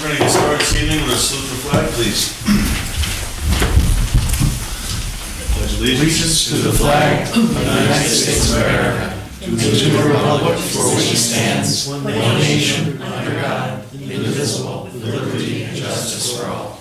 We're going to get started this evening with a salute to the flag, please. Pledge Allegiance to the flag of the United States of America, to the republic for which it stands, one nation, under God, indivisible, with liberty and justice for all.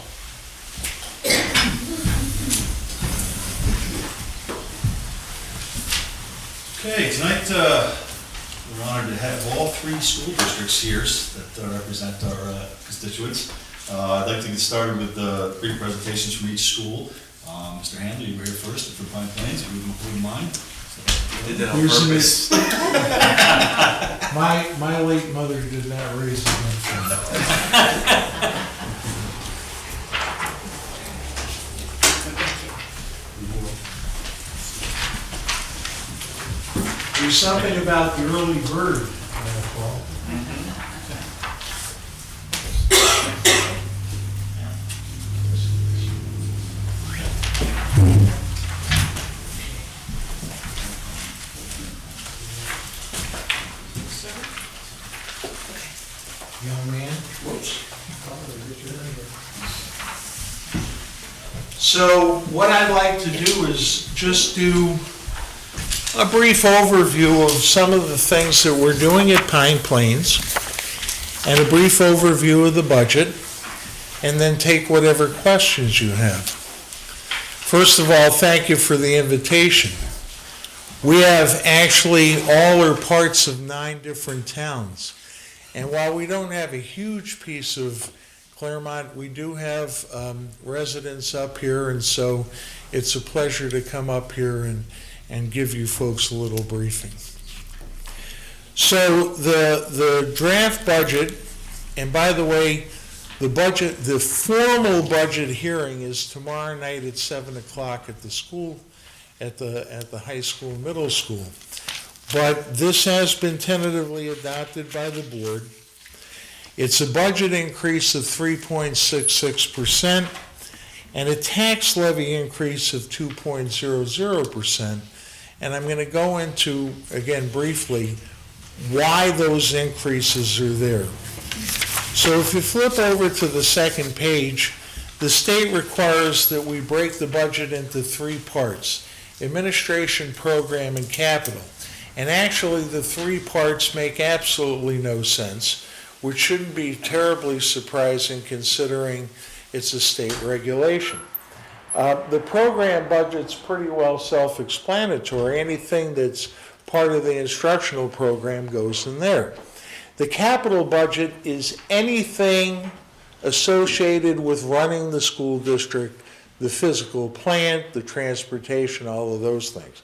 Okay, tonight we're honored to have all three school districts here that represent our constituents. I'd like to get started with brief presentations from each school. Mr. Handler, you were here first for Pine Plains, if you wouldn't mind. Did that on purpose. My late mother did not raise me. There's something about the early bird, Paul. Young man. So what I'd like to do is just do a brief overview of some of the things that we're doing at Pine Plains and a brief overview of the budget, and then take whatever questions you have. First of all, thank you for the invitation. We have actually all or parts of 9 different towns. And while we don't have a huge piece of Cclermont, we do have residents up here, and so it's a pleasure to come up here and give you folks a little briefing. So the draft budget, and by the way, the formal budget hearing is tomorrow night at 7 o'clock at the school, at the high school, middle school. But this has been tentatively adopted by the board. It's a budget increase of 3.66% and a tax levy increase of 2.00%. And I'm going to go into, again briefly, why those increases are there. So if you flip over to the second page, the state requires that we break the budget into 3 parts: administration, program, and capital. And actually the 3 parts make absolutely no sense, which shouldn't be terribly surprising considering it's a state regulation. The program budget's pretty well self-explanatory. Anything that's part of the instructional program goes in there. The capital budget is anything associated with running the school district, the physical plant, the transportation, all of those things.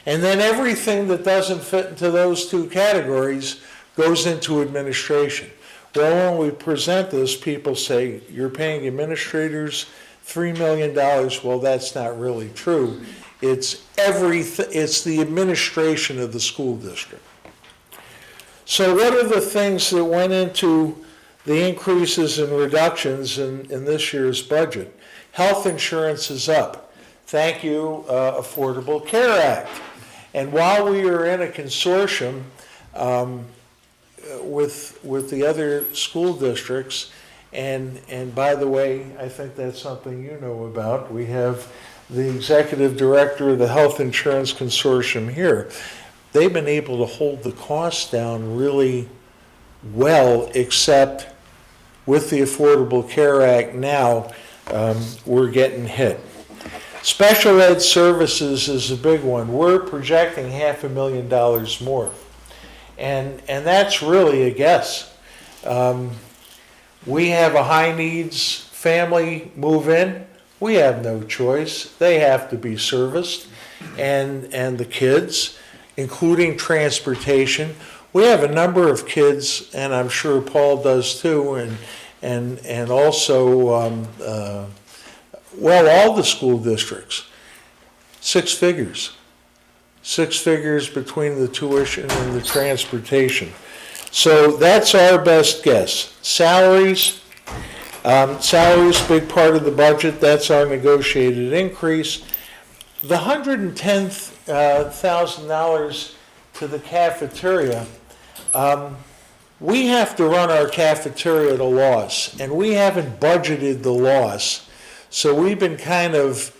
And then everything that doesn't fit into those 2 categories goes into administration. Well, when we present this, people say, you're paying administrators $3 million. Well, that's not really true. It's the administration of the school district. So what are the things that went into the increases and reductions in this year's budget? Health insurance is up. Thank you, Affordable Care Act. And while we are in a consortium with the other school districts, and by the way, I think that's something you know about, we have the executive director of the Health Insurance Consortium here. They've been able to hold the costs down really well, except with the Affordable Care Act now, we're getting hit. Special ed services is a big one. We're projecting $500,000 more. And that's really a guess. We have a high needs family move in. We have no choice. They have to be serviced. And the kids, including transportation. We have a number of kids, and I'm sure Paul does too, and also, all the school districts, 6 figures. 6 figures between the tuition and the transportation. So that's our best guess. Salaries, big part of the budget. That's our negotiated increase. The $110,000 to the cafeteria, we have to run our cafeteria at a loss, and we haven't budgeted the loss. So we've been kind of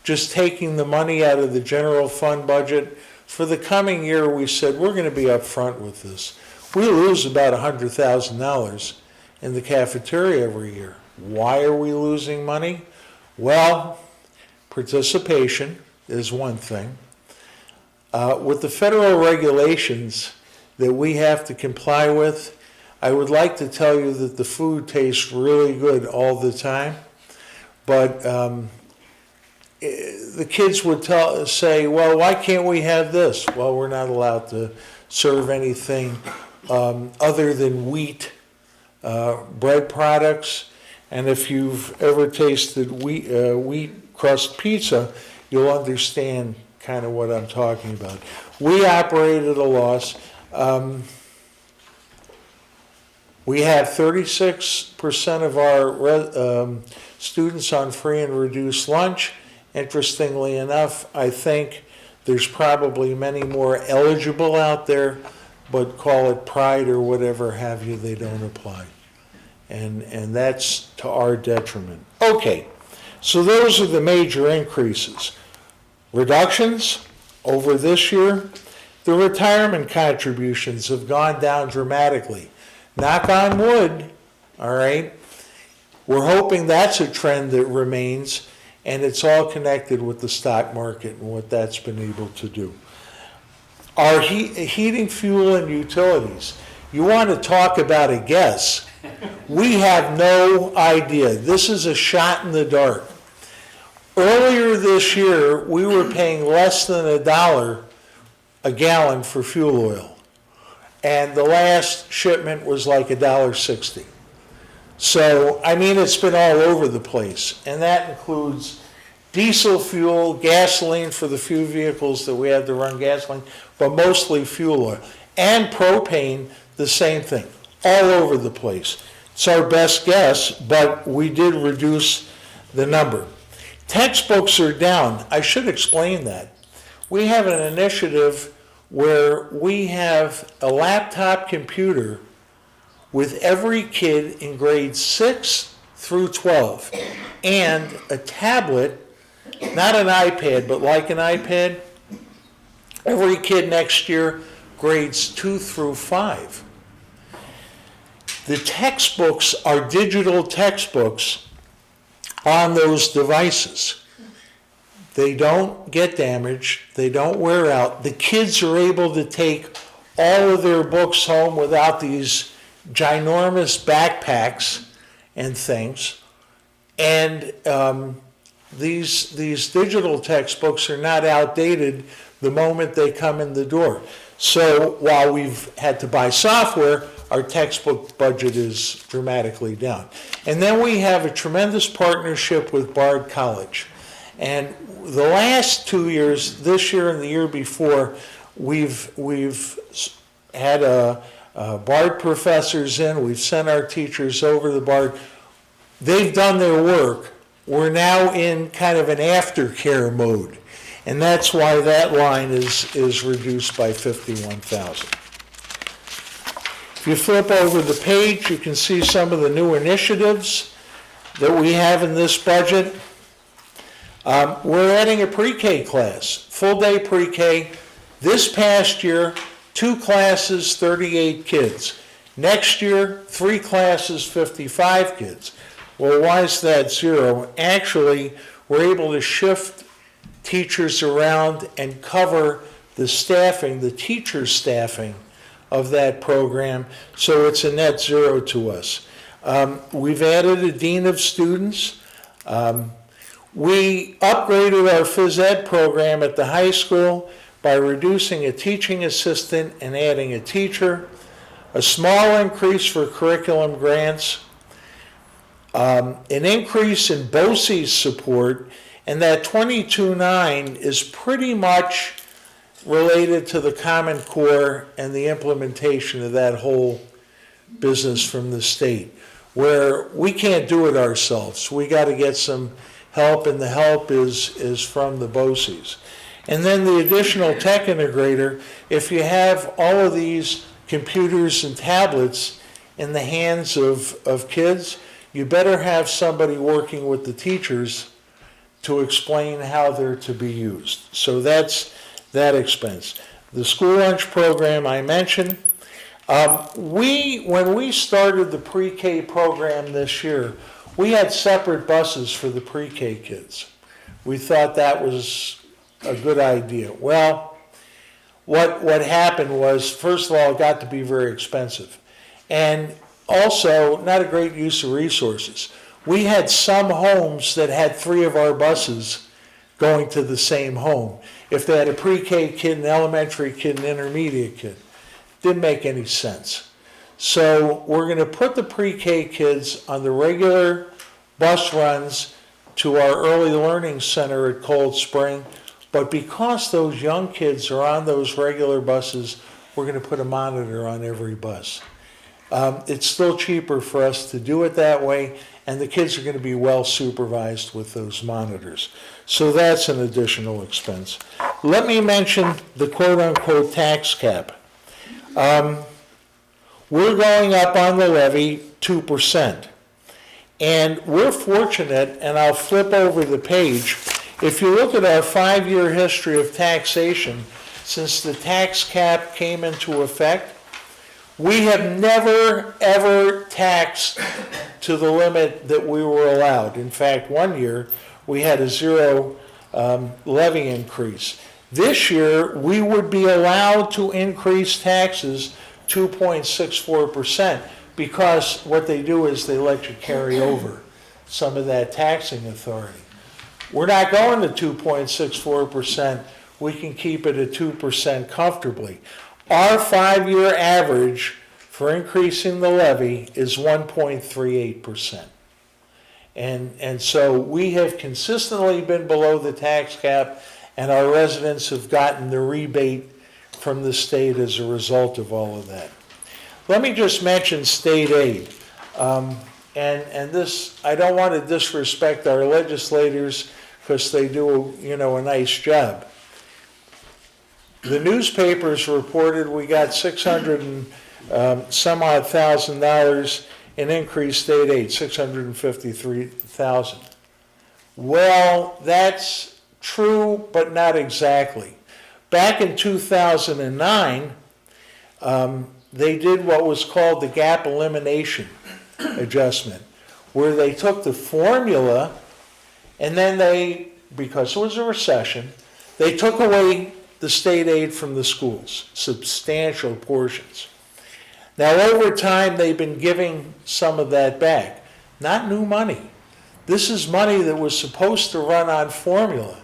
just taking the money out of the general fund budget. For the coming year, we said we're going to be upfront with this. We lose about $100,000 in the cafeteria every year. Why are we losing money? Well, participation is one thing. With the federal regulations that we have to comply with, I would like to tell you that the food tastes really good all the time, but the kids would say, well, why can't we have this? Well, we're not allowed to serve anything other than wheat bread products. And if you've ever tasted wheat crust pizza, you'll understand kind of what I'm talking about. We operate at a loss. We have 36% of our students on free and reduced lunch. Interestingly enough, I think there's probably many more eligible out there, but call it pride or whatever have you, they don't apply. And that's to our detriment. Okay, so those are the major increases. Reductions over this year, the retirement contributions have gone down dramatically. Knock on wood, all right? We're hoping that's a trend that remains, and it's all connected with the stock market and what that's been able to do. Our heating, fuel, and utilities. You want to talk about a guess? We have no idea. This is a shot in the dark. Earlier this year, we were paying less than $1 a gallon for fuel oil. And the last shipment was like $1.60. So, I mean, it's been all over the place. And that includes diesel fuel, gasoline for the few vehicles that we had to run gasoline, but mostly fuel oil. And propane, the same thing, all over the place. It's our best guess, but we did reduce the number. Textbooks are down. I should explain that. We have an initiative where we have a laptop computer with every kid in grades 6 through 12 and a tablet, not an iPad, but like an iPad, every kid next year, grades 2 through 5. The textbooks are digital textbooks on those devices. They don't get damaged, they don't wear out. The kids are able to take all of their books home without these ginormous backpacks and things. And these digital textbooks are not outdated the moment they come in the door. So while we've had to buy software, our textbook budget is dramatically down. And then we have a tremendous partnership with Bard College. And the last 2 years, this year and the year before, we've had Bard professors in, we've sent our teachers over to Bard. They've done their work. We're now in kind of an aftercare mode. And that's why that line is reduced by $51,000. If you flip over the page, you can see some of the new initiatives that we have in this budget. We're adding a pre-K class, full-day pre-K. This past year, 2 classes, 38 kids. Next year, 3 classes, 55 kids. Well, why is that 0? Actually, we're able to shift teachers around and cover the staffing, the teacher staffing of that program, so it's a net 0 to us. We've added a dean of students. We upgraded our phys ed program at the high school by reducing a teaching assistant and adding a teacher, a small increase for curriculum grants, an increase in BOCES support, and that 22.9 is pretty much related to the Common Core and the implementation of that whole business from the state, where we can't do it ourselves. We got to get some help, and the help is from the BOCES. And then the additional tech integrator, if you have all of these computers and tablets in the hands of kids, you better have somebody working with the teachers to explain how they're to be used. So that's that expense. The school lunch program I mentioned. When we started the pre-K program this year, we had separate buses for the pre-K kids. We thought that was a good idea. Well, what happened was, first of all, it got to be very expensive. And also, not a great use of resources. We had some homes that had 3 of our buses going to the same home. If they had a pre-K kid, an elementary kid, an intermediate kid, didn't make any sense. So we're going to put the pre-K kids on the regular bus runs to our early learning center at Cold Spring. But because those young kids are on those regular buses, we're going to put a monitor on every bus. It's still cheaper for us to do it that way, and the kids are going to be well supervised with those monitors. So that's an additional expense. Let me mention the quote-unquote tax cap. We're going up on the levy 2%. And we're fortunate, and I'll flip over the page, if you look at our 5-year history of taxation, since the tax cap came into effect, we have never, ever taxed to the limit that we were allowed. In fact, one year, we had a 0 levy increase. This year, we would be allowed to increase taxes 2.64%, because what they do is they let you carry over some of that taxing authority. We're not going to 2.64%. We can keep it at 2% comfortably. Our 5-year average for increasing the levy is 1.38%. And so we have consistently been below the tax cap, and our residents have gotten the rebate from the state as a result of all of that. Let me just mention state aid. And this, I don't want to disrespect our legislators because they do, a nice job. The newspapers reported we got $600 and some odd thousand in increased state aid, $653,000. Well, that's true, but not exactly. Back in 2009, they did what was called the gap elimination adjustment, where they took the formula and then they, because it was a recession, they took away the state aid from the schools, substantial portions. Now, over time, they've been giving some of that back. Not new money. This is money that was supposed to run on formula.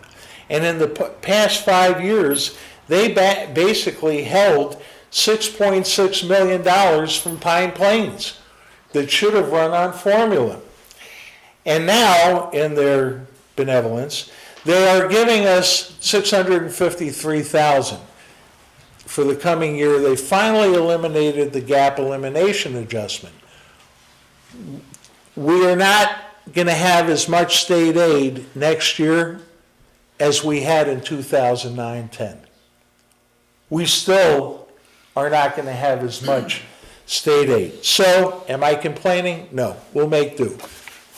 And in the past 5 years, they basically held $6.6 million from Pine Plains that should have run on formula. And now, in their benevolence, they are giving us $653,000 for the coming year. They finally eliminated the gap elimination adjustment. We are not going to have as much state aid next year as we had in 2009-10. We still are not going to have as much state aid. So, am I complaining? No, we'll make do.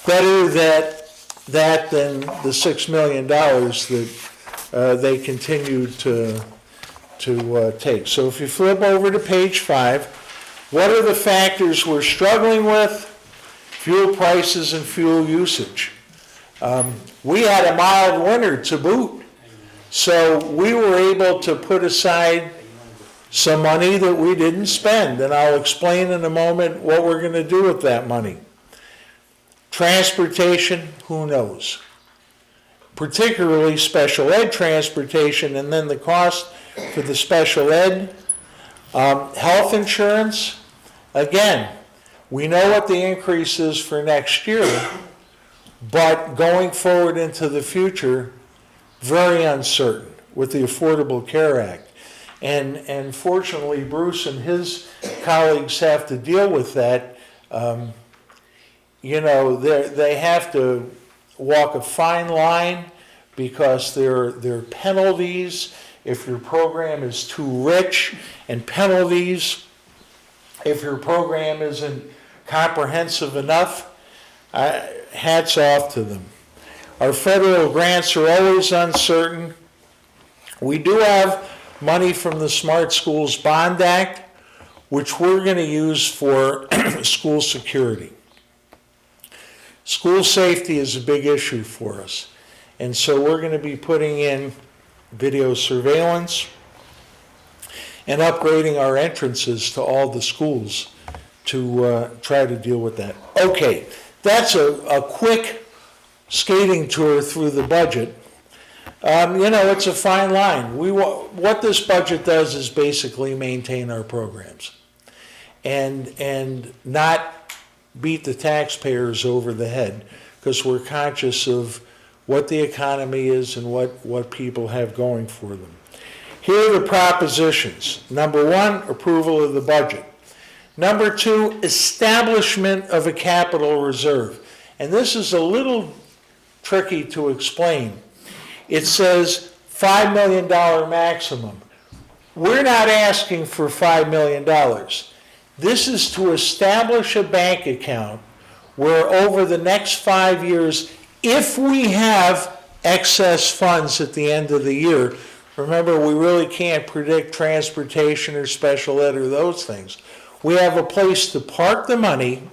Better that than the $6 million that they continue to take. So if you flip over to page 5, what are the factors we're struggling with? Fuel prices and fuel usage. We had a mild winter to boot, so we were able to put aside some money that we didn't spend, and I'll explain in a moment what we're going to do with that money. Transportation, who knows? Particularly special ed transportation, and then the cost for the special ed. Health insurance, again, we know what the increase is for next year, but going forward into the future, very uncertain with the Affordable Care Act. And fortunately, Bruce and his colleagues have to deal with that. They have to walk a fine line because there are penalties if your program is too rich, and penalties If your program isn't comprehensive enough, hats off to them. Our federal grants are always uncertain. We do have money from the Smart Schools Bond Act, which we're going to use for school security. School safety is a big issue for us. And so we're going to be putting in video surveillance and upgrading our entrances to all the schools to try to deal with that. Okay, that's a quick skating tour through the budget. It's a fine line. What this budget does is basically maintain our programs and not beat the taxpayers over the head, because we're conscious of what the economy is and what people have going for them. Here are the propositions. Number one, approval of the budget. Number two, establishment of a capital reserve. And this is a little tricky to explain. It says $5 million maximum. We're not asking for $5 million. This is to establish a bank account where over the next 5 years, if we have excess funds at the end of the year, remember, we really can't predict transportation or special ed or those things. We have a place to park the money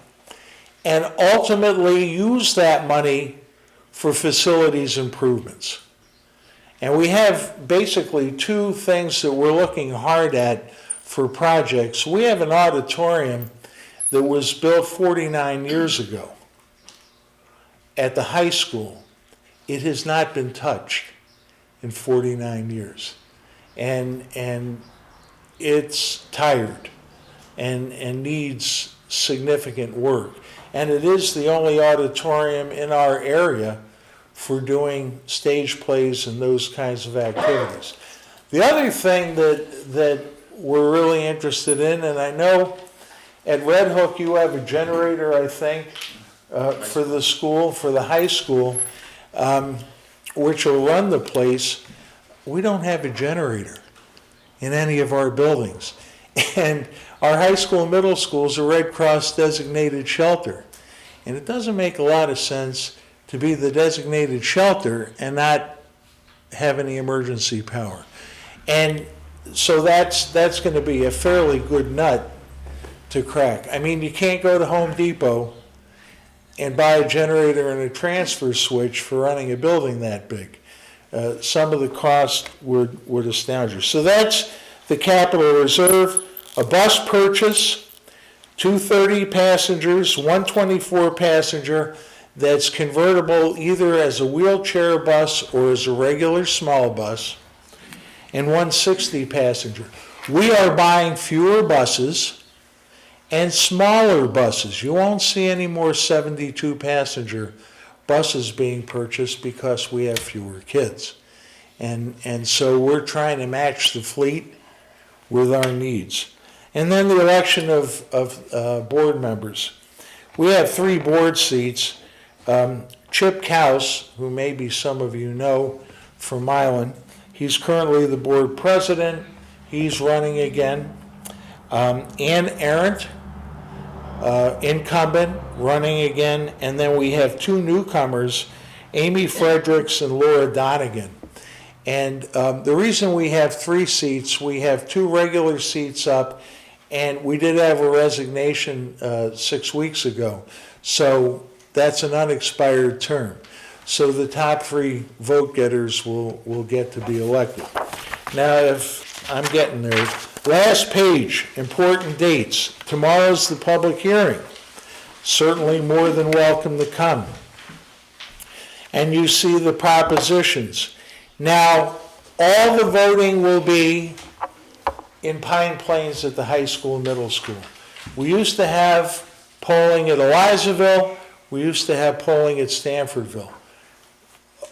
and ultimately use that money for facilities improvements. And we have basically two things that we're looking hard at for projects. We have an auditorium that was built 49 years ago at the high school. It has not been touched in 49 years. And it's tired and needs significant work. And it is the only auditorium in our area for doing stage plays and those kinds of activities. The other thing that we're really interested in, and I know at Red Hook you have a generator, I think, for the school, for the high school, which will run the place. We don't have a generator in any of our buildings. And our high school and middle schools are Red Cross designated shelter. And it doesn't make a lot of sense to be the designated shelter and not have any emergency power. And so that's going to be a fairly good nut to crack. I mean, you can't go to Home Depot and buy a generator and a transfer switch for running a building that big. Some of the costs would astound you. So that's the capital reserve. A bus purchase, 230 passengers, 124 passenger, that's convertible either as a wheelchair bus or as a regular small bus, and 160 passenger. We are buying fewer buses and smaller buses. You won't see any more 72 passenger buses being purchased because we have fewer kids. And so we're trying to match the fleet with our needs. And then the election of board members. We have 3 board seats. Chip Kaus, who maybe some of you know from Milan, he's currently the board president. He's running again. Ann Arendt, incumbent, running again. And then we have 2 newcomers, Amy Fredericks and Laura Donegan. And the reason we have 3 seats, we have 2 regular seats up, and we did have a resignation 6 weeks ago. So that's an unexpired term. So the top 3 vote getters will get to be elected. Now, if I'm getting there, last page, important dates. Tomorrow's the public hearing. Certainly more than welcome to come. And you see the propositions. Now, all the voting will be in Pine Plains at the high school and middle school. We used to have polling at Elizaville. We used to have polling at Stanfordville.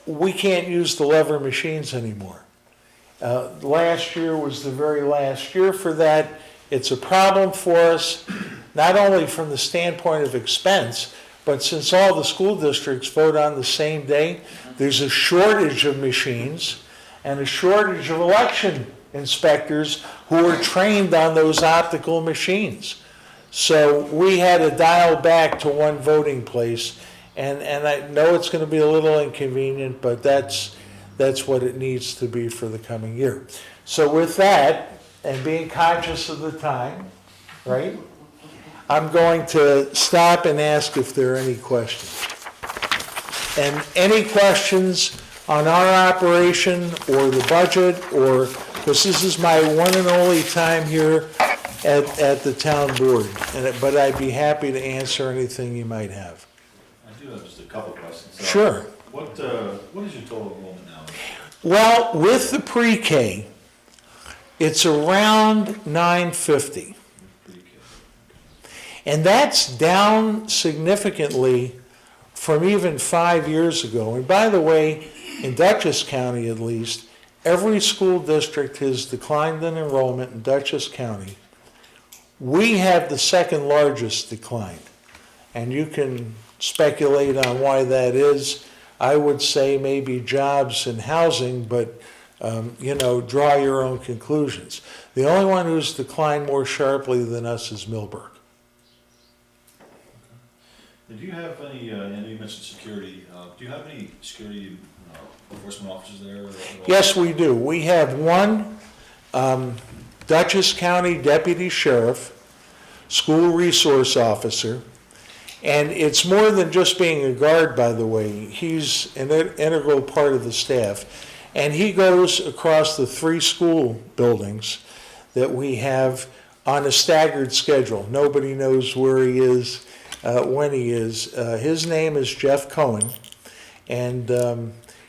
We can't use the lever machines anymore. Last year was the very last year for that. It's a problem for us, not only from the standpoint of expense, but since all the school districts vote on the same day, there's a shortage of machines and a shortage of election inspectors who are trained on those optical machines. So we had to dial back to one voting place, and I know it's gonna be a little inconvenient, but that's what it needs to be for the coming year. So with that, and being conscious of the time, right, I'm going to stop and ask if there are any questions. And any questions on our operation or the budget, or, because this is my one and only time here at the town board, but I'd be happy to answer anything you might have. I do have just a couple questions. Sure. What is your total enrollment now? Well, with the pre-K, it's around 950. And that's down significantly from even 5 years ago. And by the way, in Dutchess County at least, every school district has declined in enrollment in Dutchess County. We have the second largest decline. And you can speculate on why that is. I would say maybe jobs and housing, but draw your own conclusions. The only one who's declined more sharply than us is Millburg. Do you have any, I know you mentioned security, do you have any security enforcement officers there? Yes, we do. We have one Dutchess County Deputy Sheriff, School Resource Officer, and it's more than just being a guard, by the way. He's an integral part of the staff. And he goes across the 3 school buildings that we have on a staggered schedule. Nobody knows where he is, when he is. His name is Jeff Cohen, and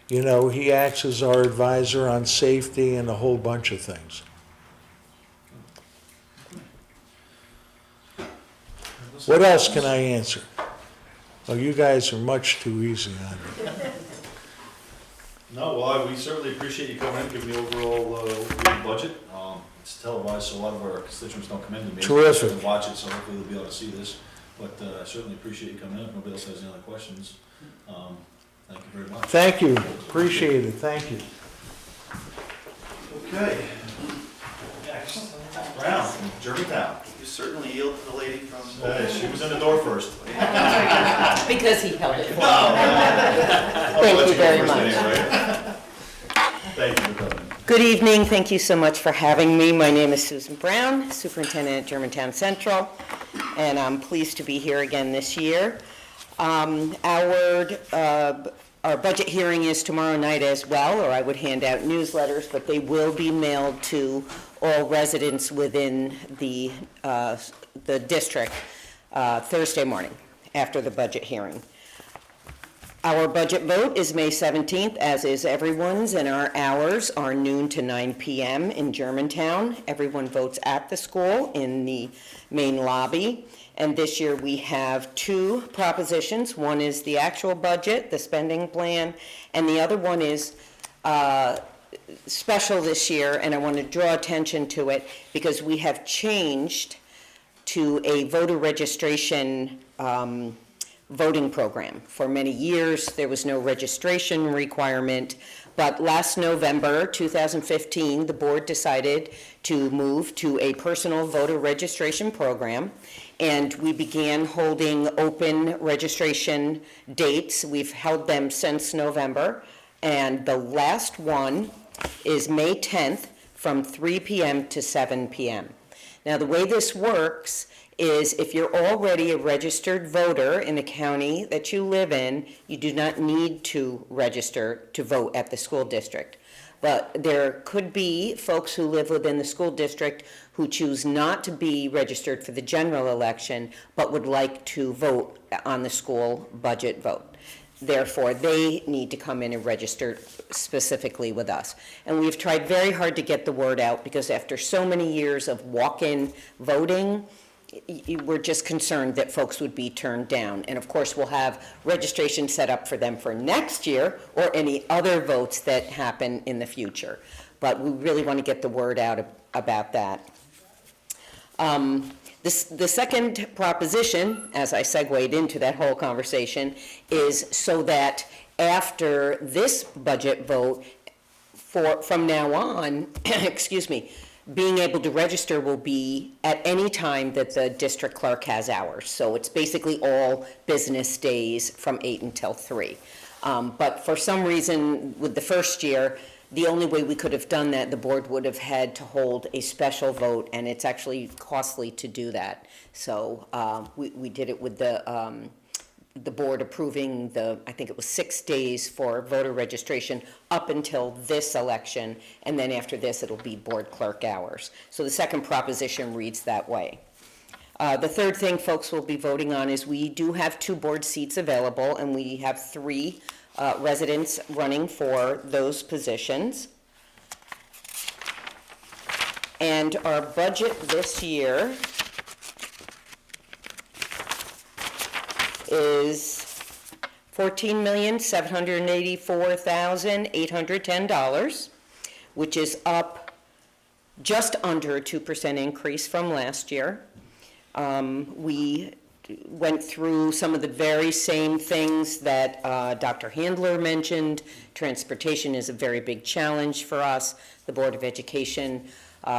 he acts as our advisor on safety and a whole bunch of things. What else can I answer? Oh, you guys are much too easy on me. No, well, we certainly appreciate you coming in, giving the overall budget. It's televised, so a lot of our constituents don't come in to meetings. Terrific. And watch it, so hopefully they'll be able to see this. But I certainly appreciate you coming in. If nobody else has any other questions, thank you very much. Thank you. Appreciate it. Thank you. Okay. Next, Brown from Germantown. You certainly yield to the lady from. She was in the door first. Because he held it for me. Thank you very much. Thank you for coming. Good evening. Thank you so much for having me. My name is Susan Brown, Superintendent at Germantown Central, and I'm pleased to be here again this year. Our budget hearing is tomorrow night as well, or I would hand out newsletters, but they will be mailed to all residents within the district Thursday morning after the budget hearing. Our budget vote is May 17th, as is everyone's, and our hours are noon to 9 p.m. in Germantown. Everyone votes at the school in the main lobby. And this year we have 2 propositions. One is the actual budget, the spending plan, and the other one is special this year, and I want to draw attention to it because we have changed to a voter registration voting program. For many years, there was no registration requirement, but last November 2015, the board decided to move to a personal voter registration program, and we began holding open registration dates. We've held them since November, and the last one is May 10th from 3 p.m. to 7 p.m. Now, the way this works is if you're already a registered voter in the county that you live in, you do not need to register to vote at the school district. But there could be folks who live within the school district who choose not to be registered for the general election, but would like to vote on the school budget vote. Therefore, they need to come in and register specifically with us. And we've tried very hard to get the word out because after so many years of walk-in voting, we're just concerned that folks would be turned down. And of course, we'll have registration set up for them for next year or any other votes that happen in the future. But we really want to get the word out about that. The second proposition, as I segued into that whole conversation, is so that after this budget vote, from now on, excuse me, being able to register will be at any time that the district clerk has hours. So it's basically all business days from 8 until 3. But for some reason, with the first year, the only way we could have done that, the board would have had to hold a special vote, and it's actually costly to do that. So we did it with the board approving I think it was 6 days for voter registration up until this election, and then after this, it'll be board clerk hours. So the second proposition reads that way. The third thing folks will be voting on is we do have 2 board seats available, and we have 3 residents running for those positions. And our budget this year is $14,784,810, which is up just under a 2% increase from last year. We went through some of the very same things that Dr. Handler mentioned. Transportation is a very big challenge for us. The Board of Education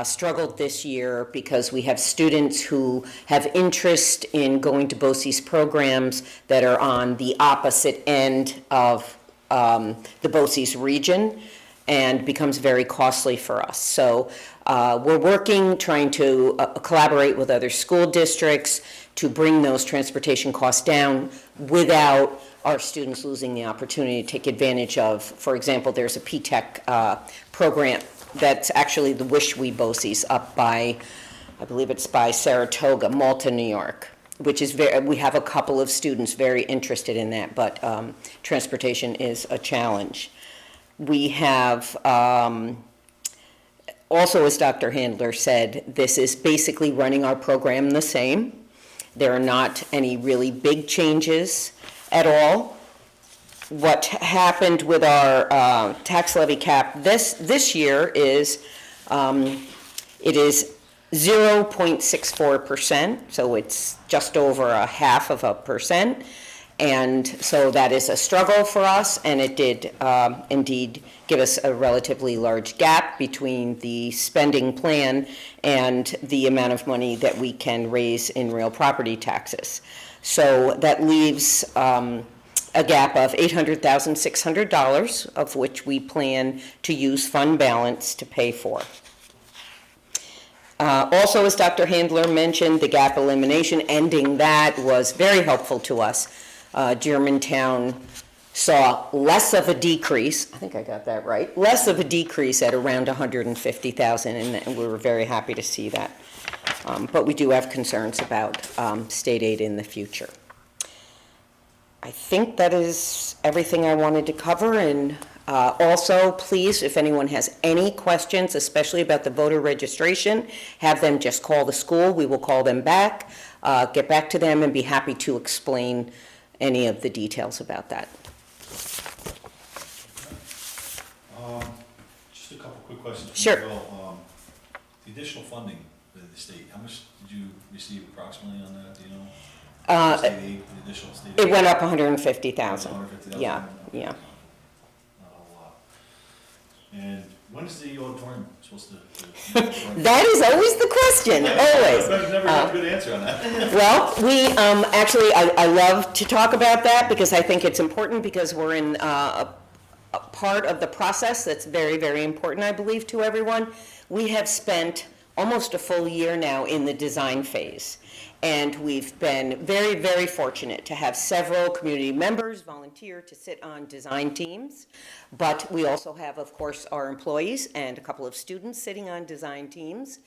struggled this year because we have students who have interest in going to BOCES programs that are on the opposite end of the BOCES region, and becomes very costly for us. So we're working, trying to collaborate with other school districts to bring those transportation costs down without our students losing the opportunity to take advantage of, for example, there's a P-TECH program that's actually the Wish We BOCES up by, I believe it's by Saratoga, Malta, New York, which is we have a couple of students very interested in that, but transportation is a challenge. We have, also as Dr. Handler said, this is basically running our program the same. There are not any really big changes at all. What happened with our tax levy cap this year is it is 0.64%, so it's just over 0.5%. And so that is a struggle for us, and it did indeed give us a relatively large gap between the spending plan and the amount of money that we can raise in real property taxes. So that leaves a gap of $800,600, of which we plan to use fund balance to pay for. Also, as Dr. Handler mentioned, the gap elimination, ending that was very helpful to us. Germantown saw less of a decrease, I think I got that right, less of a decrease at around $150,000, and we were very happy to see that. But we do have concerns about state aid in the future. I think that is everything I wanted to cover, and also, please, if anyone has any questions, especially about the voter registration, have them just call the school. We will call them back, get back to them, and be happy to explain any of the details about that. Just a couple quick questions. Sure. Well, the additional funding by the state, how much did you receive approximately on that, do you know? State aid, the additional state aid? It went up 150,000. 150,000? Yeah, yeah. Not a lot. And when is the auditorium supposed to? That is always the question, always. I've never got a good answer on that. Well, we actually, I love to talk about that because I think it's important, because we're in a part of the process that's very, very important, I believe, to everyone. We have spent almost a full year now in the design phase. And we've been very, very fortunate to have several community members volunteer to sit on design teams. But we also have, of course, our employees and a couple of students sitting on design teams.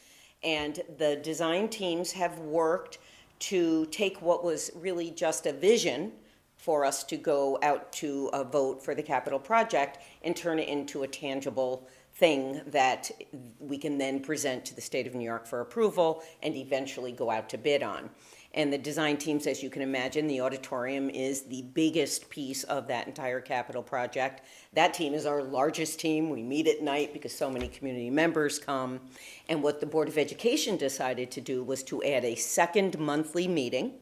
And the design teams have worked to take what was really just a vision for us to go out to a vote for the capital project and turn it into a tangible thing that we can then present to the state of New York for approval and eventually go out to bid on. And the design teams, as you can imagine, the auditorium is the biggest piece of that entire capital project. That team is our largest team. We meet at night because so many community members come. And what the Board of Education decided to do was to add a second monthly meeting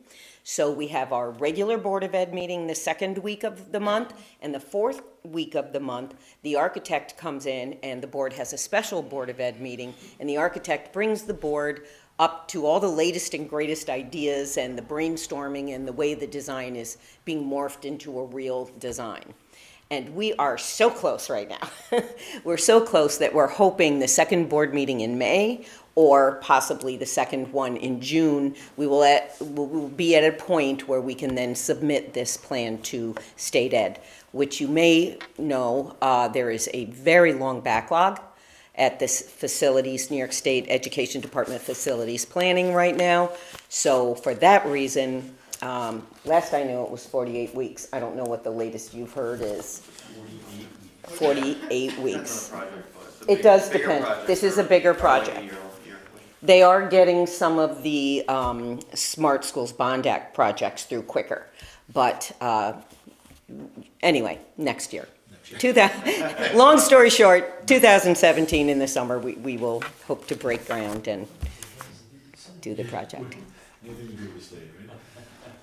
So we have our regular Board of Ed meeting the second week of the month, and the fourth week of the month, the architect comes in and the board has a special Board of Ed meeting, and the architect brings the board up to all the latest and greatest ideas and the brainstorming and the way the design is being morphed into a real design. And we are so close right now. We're so close that we're hoping the second board meeting in May, or possibly the second one in June, we'll be at a point where we can then submit this plan to state ed, which you may know, there is a very long backlog at this facilities, New York State Education Department facilities planning right now. So for that reason, last I knew it was 48 weeks. I don't know what the latest you've heard is. 48 weeks. It does depend. This is a bigger project. They are getting some of the Smart Schools Bond Act projects through quicker. But anyway, next year. Long story short, 2017 in the summer, we will hope to break ground and do the project. Anything to do with state,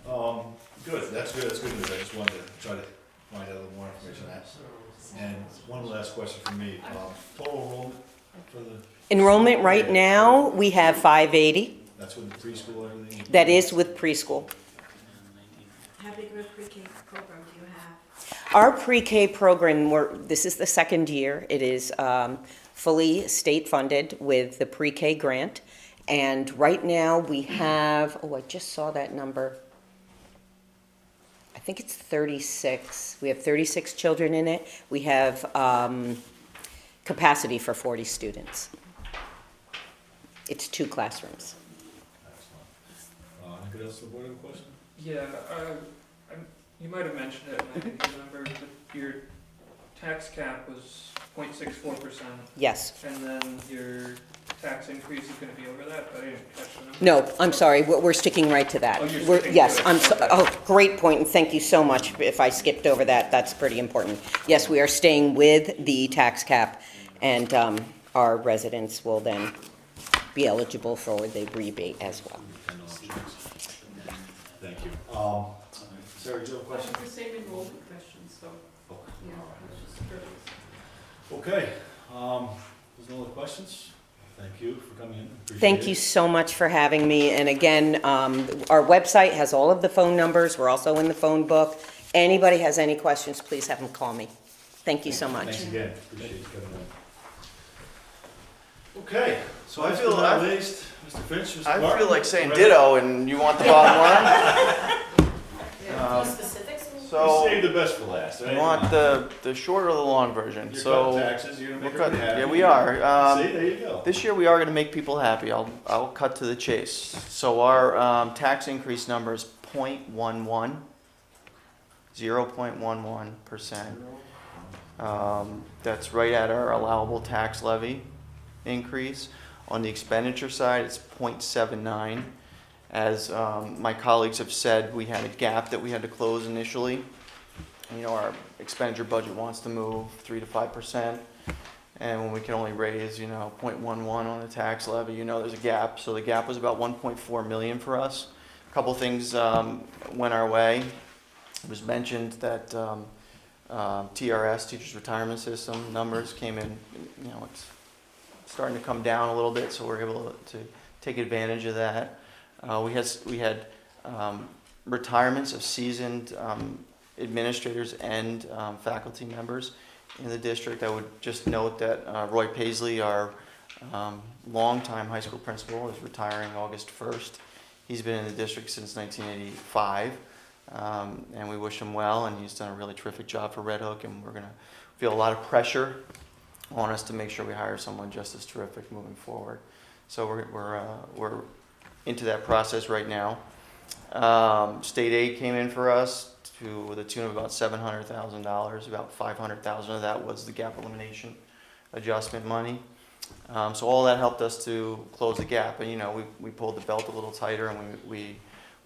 right? Good, that's good news. I just wanted to try to find out a little more information on that. And one last question from me. Total enrollment for the, Enrollment right now, we have 580. that's with the preschool and everything? That is with preschool. How big of a pre-K program do you have? Our pre-K program, this is the second year. It is fully state-funded with the pre-K grant. And right now, we have, I just saw that number. I think it's 36. We have 36 children in it. We have capacity for 40 students. It's 2 classrooms. Excellent. Anybody else on the board have a question? Yeah, you might have mentioned it, and I didn't remember, but your tax cap was 0.64%, Yes. and then your tax increase is gonna be over that, but I didn't catch the number. No, I'm sorry, we're sticking right to that. Oh, you're We're- sticking Yes, to it. Okay. oh, great point, and thank you so much. If I skipped over that, that's pretty important. Yes, we are staying with the tax cap, and our residents will then be eligible for the rebate as well. Thank you. Sarah, do you have a question? The same enrollment question, so, yeah, it's just curious. Okay, there's no other questions? Thank you for coming in. Appreciate Thank it. you so much for having me, and again, our website has all of the phone numbers, we're also in the phone book. Anybody has any questions, please have them call me. Thank you so much. Thanks again, appreciate you coming in. Okay, so I I feel- feel raised, Mr. Finch, Mr. I Martin. feel like saying Ready? ditto, and you want the bottom line? Yeah, specifics? We So, saved the best for last, right? you want the short or the long version? You're So, cutting taxes, you're gonna we're make cutting, everybody happy. yeah, we are. See, there you go. This year, we are gonna make people happy. I'll cut to the chase. So our tax increase number is 0.11, 0.11%. That's right at our allowable tax levy increase. On the expenditure side, it's 0.79. As my colleagues have said, we had a gap that we had to close initially. You know, our expenditure budget wants to move 3 to 5%. And when we can only raise, 0.11 on the tax levy, there's a gap. So the gap was about 1.4 million for us. A couple things went our way. It was mentioned that TRS, Teachers Retirement System, numbers came in, it's starting to come down a little bit, so we're able to take advantage of that. We had retirements of seasoned administrators and faculty members in the district. I would just note that Roy Paisley, our longtime high school principal, is retiring August 1st. He's been in the district since 1985, and we wish him well, and he's done a really terrific job for Red Hook, and we're going to feel a lot of pressure on us to make sure we hire someone just as terrific moving forward. So we're into that process right now. State aid came in for us to the tune of about $700,000. About $500,000 of that was the gap elimination adjustment money. So all that helped us to close the gap, and we pulled the belt a little tighter, and we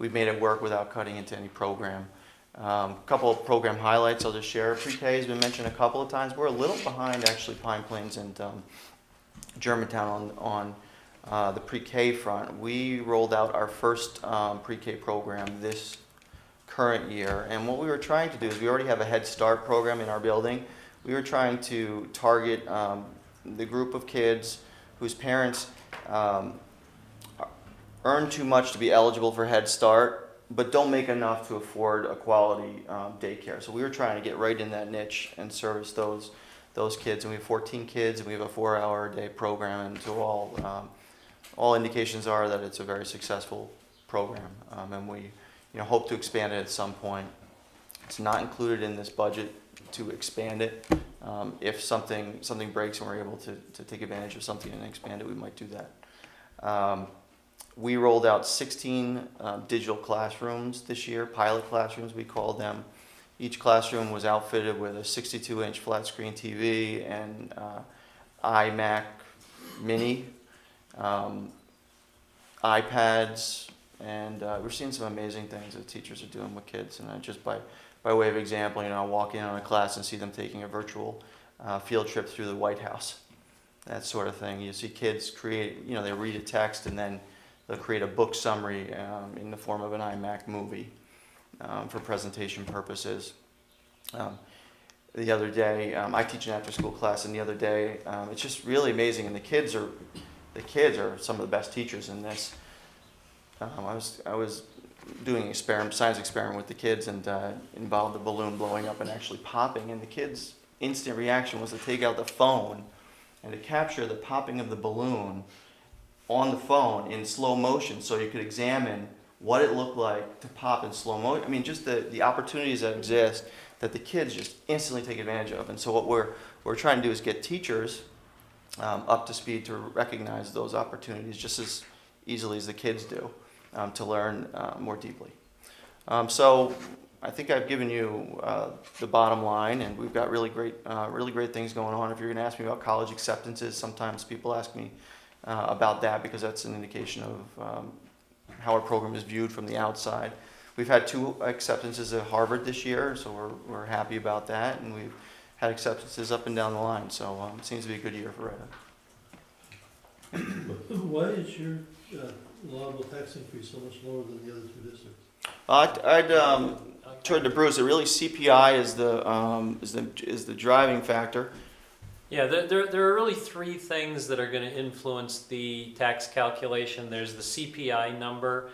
made it work without cutting into any program. Couple of program highlights I'll just share. Pre-K has been mentioned a couple of times. We're a little behind actually Pine Plains and Germantown on the pre-K front, we rolled out our first pre-K program this current year. And what we were trying to do is we already have a Head Start program in our building. We were trying to target the group of kids whose parents earn too much to be eligible for Head Start, but don't make enough to afford a quality daycare. So we were trying to get right in that niche and service those kids. And we have 14 kids, and we have a 4-hour-a-day program. And so all indications are that it's a very successful program, and we hope to expand it at some point. It's not included in this budget to expand it. If something breaks and we're able to take advantage of something and expand it, we might do that. We rolled out 16 digital classrooms this year, pilot classrooms we called them. Each classroom was outfitted with a 62-inch flat screen TV and iMac Mini, iPads, and we're seeing some amazing things that teachers are doing with kids. And just by way of example, I'll walk in on a class and see them taking a virtual field trip through the White House, that sort of thing. You see kids create, they read a text and then they'll create a book summary in the form of an iMac movie for presentation purposes. The other day, I teach an after-school class, and the other day, it's just really amazing. And the kids are some of the best teachers in this. I was doing an science experiment with the kids, and involved the balloon blowing up and actually popping. And the kids' instant reaction was to take out the phone and to capture the popping of the balloon on the phone in slow motion, so you could examine what it looked like to pop in slow motion. I mean, just the opportunities that exist that the kids just instantly take advantage of. And so what we're trying to do is get teachers up to speed to recognize those opportunities just as easily as the kids do, to learn more deeply. So I think I've given you the bottom line, and we've got really great things going on. If you're going to ask me about college acceptances, sometimes people ask me about that because that's an indication of how our program is viewed from the outside. We've had 2 acceptances at Harvard this year, so we're happy about that, and we've had acceptances up and down the line, so it seems to be a good year for Red Hook. Why is your allowable tax increase so much lower than the other 2 districts? I'd turn to Bruce. Really, CPI is the driving factor. Yeah, there are really 3 things that are going to influence the tax calculation. There's the CPI number,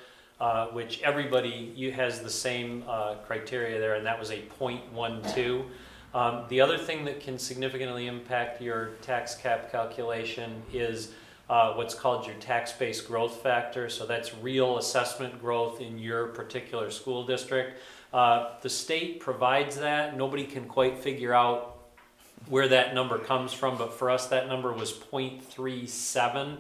which everybody has the same criteria there, and that was a 0.12. The other thing that can significantly impact your tax cap calculation is what's called your tax base growth factor. So that's real assessment growth in your particular school district. The state provides that. Nobody can quite figure out where that number comes from, but for us that number was 0.37.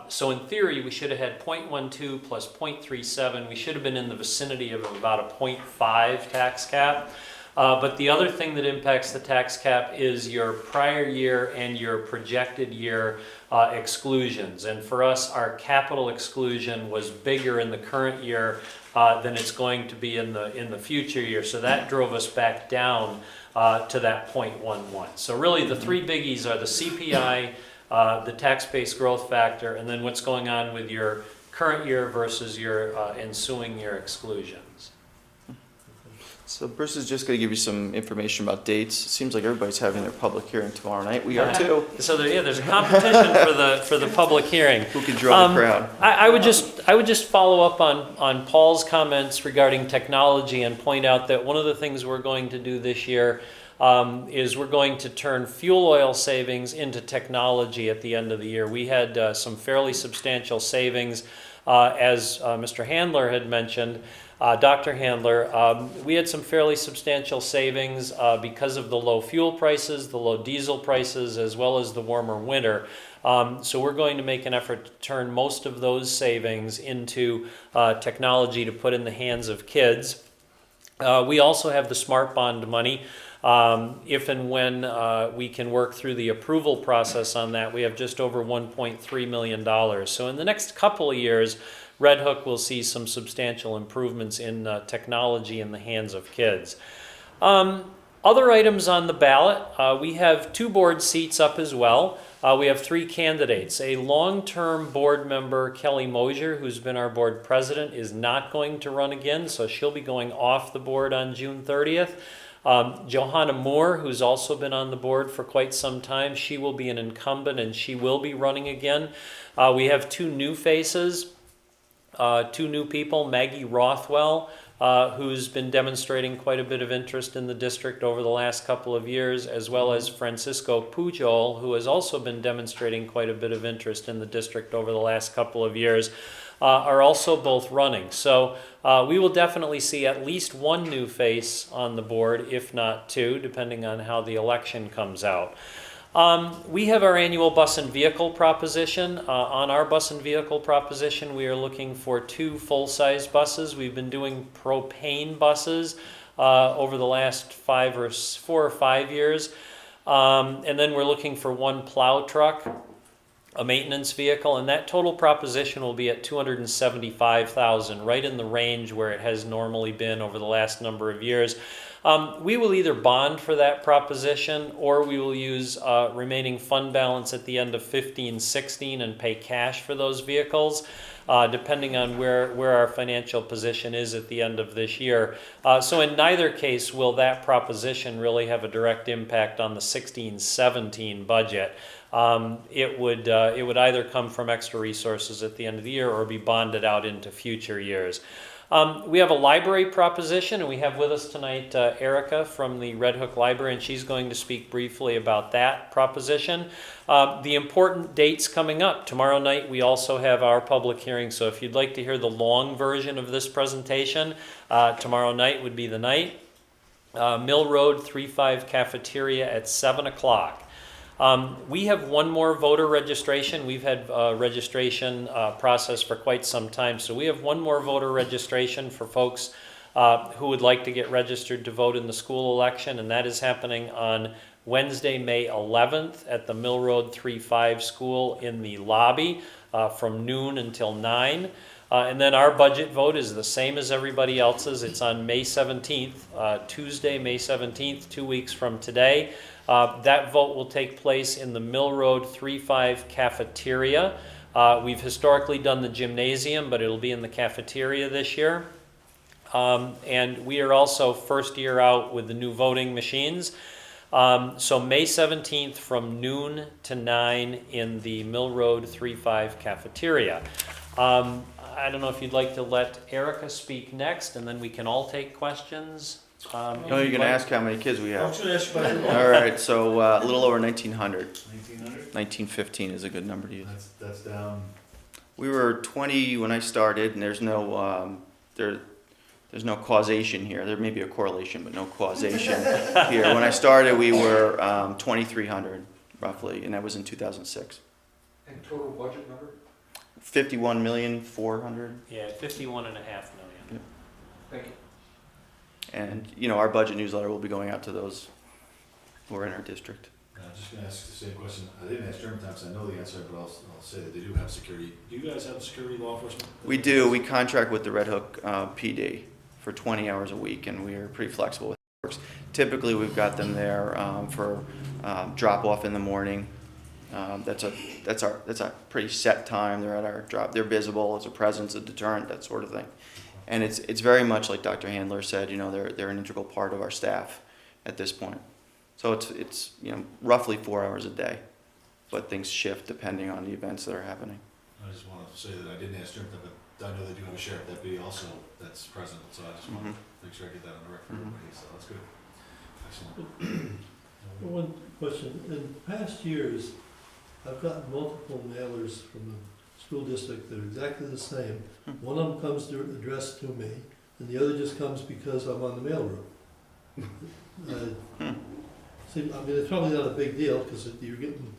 So in theory we should have had 0.12 plus 0.37. We should have been in the vicinity of about a 0.5 tax cap. But the other thing that impacts the tax cap is your prior year and your projected year exclusions. And for us, our capital exclusion was bigger in the current year than it's going to be in the future year. So that drove us back down to that 0.11. So really the 3 biggies are the CPI, the tax base growth factor, and then what's going on with your current year versus your ensuing year exclusions. So Bruce is just going to give you some information about dates. It seems like everybody's having their public hearing tomorrow night. We are too. So there's a competition for the public hearing. Who can draw the crowd? I would just follow up on Paul's comments regarding technology and point out that one of the things we're going to do this year is we're going to turn fuel oil savings into technology at the end of the year. We had some fairly substantial savings, as Mr. Handler had mentioned. Dr. Handler, we had some fairly substantial savings because of the low fuel prices, the low diesel prices, as well as the warmer winter. So we're going to make an effort to turn most of those savings into technology to put in the hands of kids. We also have the smart bond money. If and when we can work through the approval process on that, we have just over $1.3 million. So in the next couple of years, Red Hook will see some substantial improvements in technology in the hands of kids. Other items on the ballot, we have 2 board seats up as well. We have 3 candidates. A long-term board member, Kelly Mosier, who's been our board president, is not going to run again, so she'll be going off the board on June 30th. Johanna Moore, who's also been on the board for quite some time, she will be an incumbent and she will be running again. We have 2 new faces, 2 new people, Maggie Rothwell, who's been demonstrating quite a bit of interest in the district over the last couple of years, as well as Francisco Pujol, who has also been demonstrating quite a bit of interest in the district over the last couple of years, are also both running. So we will definitely see at least 1 new face on the board, if not 2, depending on how the election comes out. We have our annual bus and vehicle proposition. On our bus and vehicle proposition, we are looking for 2 full-size buses. We've been doing propane buses over the last 4 or 5 years. And then we're looking for 1 plow truck, a maintenance vehicle, and that total proposition will be at $275,000, right in the range where it has normally been over the last number of years. We will either bond for that proposition or we will use remaining fund balance at the end of 15-16 and pay cash for those vehicles, depending on where our financial position is at the end of this year. So in neither case will that proposition really have a direct impact on the 16-17 budget. It would either come from extra resources at the end of the year or be bonded out into future years. We have a library proposition, and we have with us tonight Erica from the Red Hook Library, and she's going to speak briefly about that proposition. The important dates coming up. Tomorrow night we also have our public hearing, so if you'd like to hear the long version of this presentation, tomorrow night would be the night. Mill Road 35 Cafeteria at 7 o'clock. We have 1 more voter registration. We've had a registration process for quite some time. So we have 1 more voter registration for folks who would like to get registered to vote in the school election. And that is happening on Wednesday, May 11th at the Mill Road 35 school in the lobby from noon until 9. And then our budget vote is the same as everybody else's. It's on May 17th, Tuesday, May 17th, 2 weeks from today. That vote will take place in the Mill Road 35 cafeteria. We've historically done the gymnasium, but it'll be in the cafeteria this year. And we are also first year out with the new voting machines. So May 17th from noon to 9 in the Mill Road 35 cafeteria. I don't know if you'd like to let Erica speak next, and then we can all take questions. No, you can ask how many kids we I have. was gonna ask you about your All right, so a little over 1,900. 1900? 1915 is a good number to use. That's down. We were 20 when I started, and there's no there's no causation here. There may be a correlation, but no causation here. When I started, we were 2,300 roughly, and that was in 2006. And total budget number? 51,400,000. Yeah, 51.5 million. Thank you. And our budget newsletter will be going out to those who are in our district. I'm just gonna ask the same question. I didn't ask Germantown because I know the answer, but I'll say that they do have security. Do you guys have security law enforcement? We do. We contract with the Red Hook PD for 20 hours a week, and we are pretty flexible with how it works. Typically, we've got them there for drop off in the morning. That's a pretty set time. They're at our drop. They're visible. It's a presence, a deterrent, that sort of thing. And it's very much like Dr. Handler said. They're an integral part of our staff at this point. So it's roughly 4 hours a day, but things shift depending on the events that are happening. I just want to say that I didn't ask Germantown, but I know they do have a sheriff deputy also that's present, so I just want to make sure I get that on the record for everybody, so that's good. Excellent. One question, in past years, I've gotten multiple mailers from the school district that are exactly the same. One of them comes addressed to me, and the other just comes because I'm on the mailroom. It's probably not a big deal, because you're getting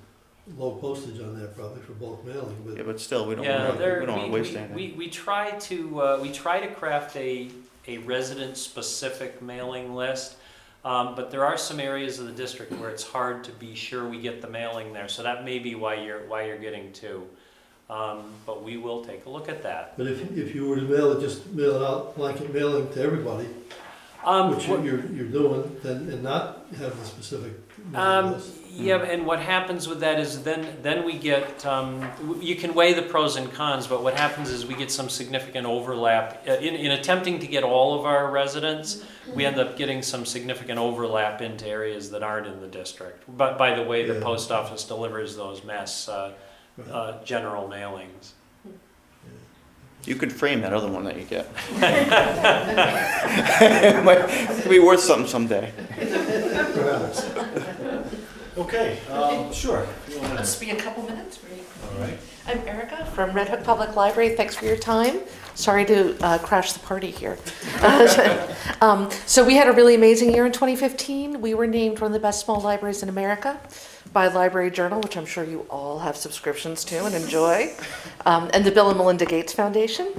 low postage on that probably for bulk mailing, but. Yeah, but still, we don't Yeah, want to waste anything. we try to craft a resident-specific mailing list, but there are some areas of the district where it's hard to be sure we get the mailing there, so that may be why you're getting two. But we will take a look at that. But if you were to just mail it out, blanket mailing to everybody, which you're doing, and not have the specific mailing list. Yeah, and what happens with that is then we get, you can weigh the pros and cons, but what happens is we get some significant overlap. In attempting to get all of our residents, we end up getting some significant overlap into areas that aren't in the district. But by the way, the Yeah. post office delivers those mass general mailings. You could frame that other one that you get. It could be worth something someday. Perhaps. Okay, sure. You wanna- Let's be a couple minutes. All right. I'm Erica from Red Hook Public Library. Thanks for your time. Sorry to crash the party here. So we had a really amazing year in 2015. We were named one of the best small libraries in America by Library Journal, which I'm sure you all have subscriptions to and enjoy, and the Bill and Melinda Gates Foundation.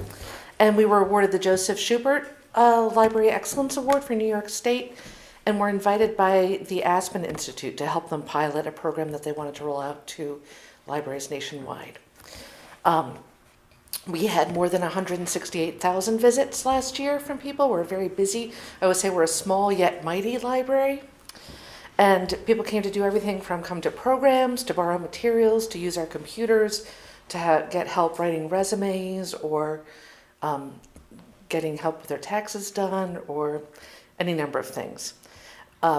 And we were awarded the Joseph Schubert Library Excellence Award for New York State, and were invited by the Aspen Institute to help them pilot a program that they wanted to roll out to libraries nationwide. We had more than 168,000 visits last year from people. We're very busy. I would say we're a small yet mighty library. And people came to do everything from come to programs, to borrow materials, to use our computers, to get help writing resumes, or getting help with their taxes done, or any number of things.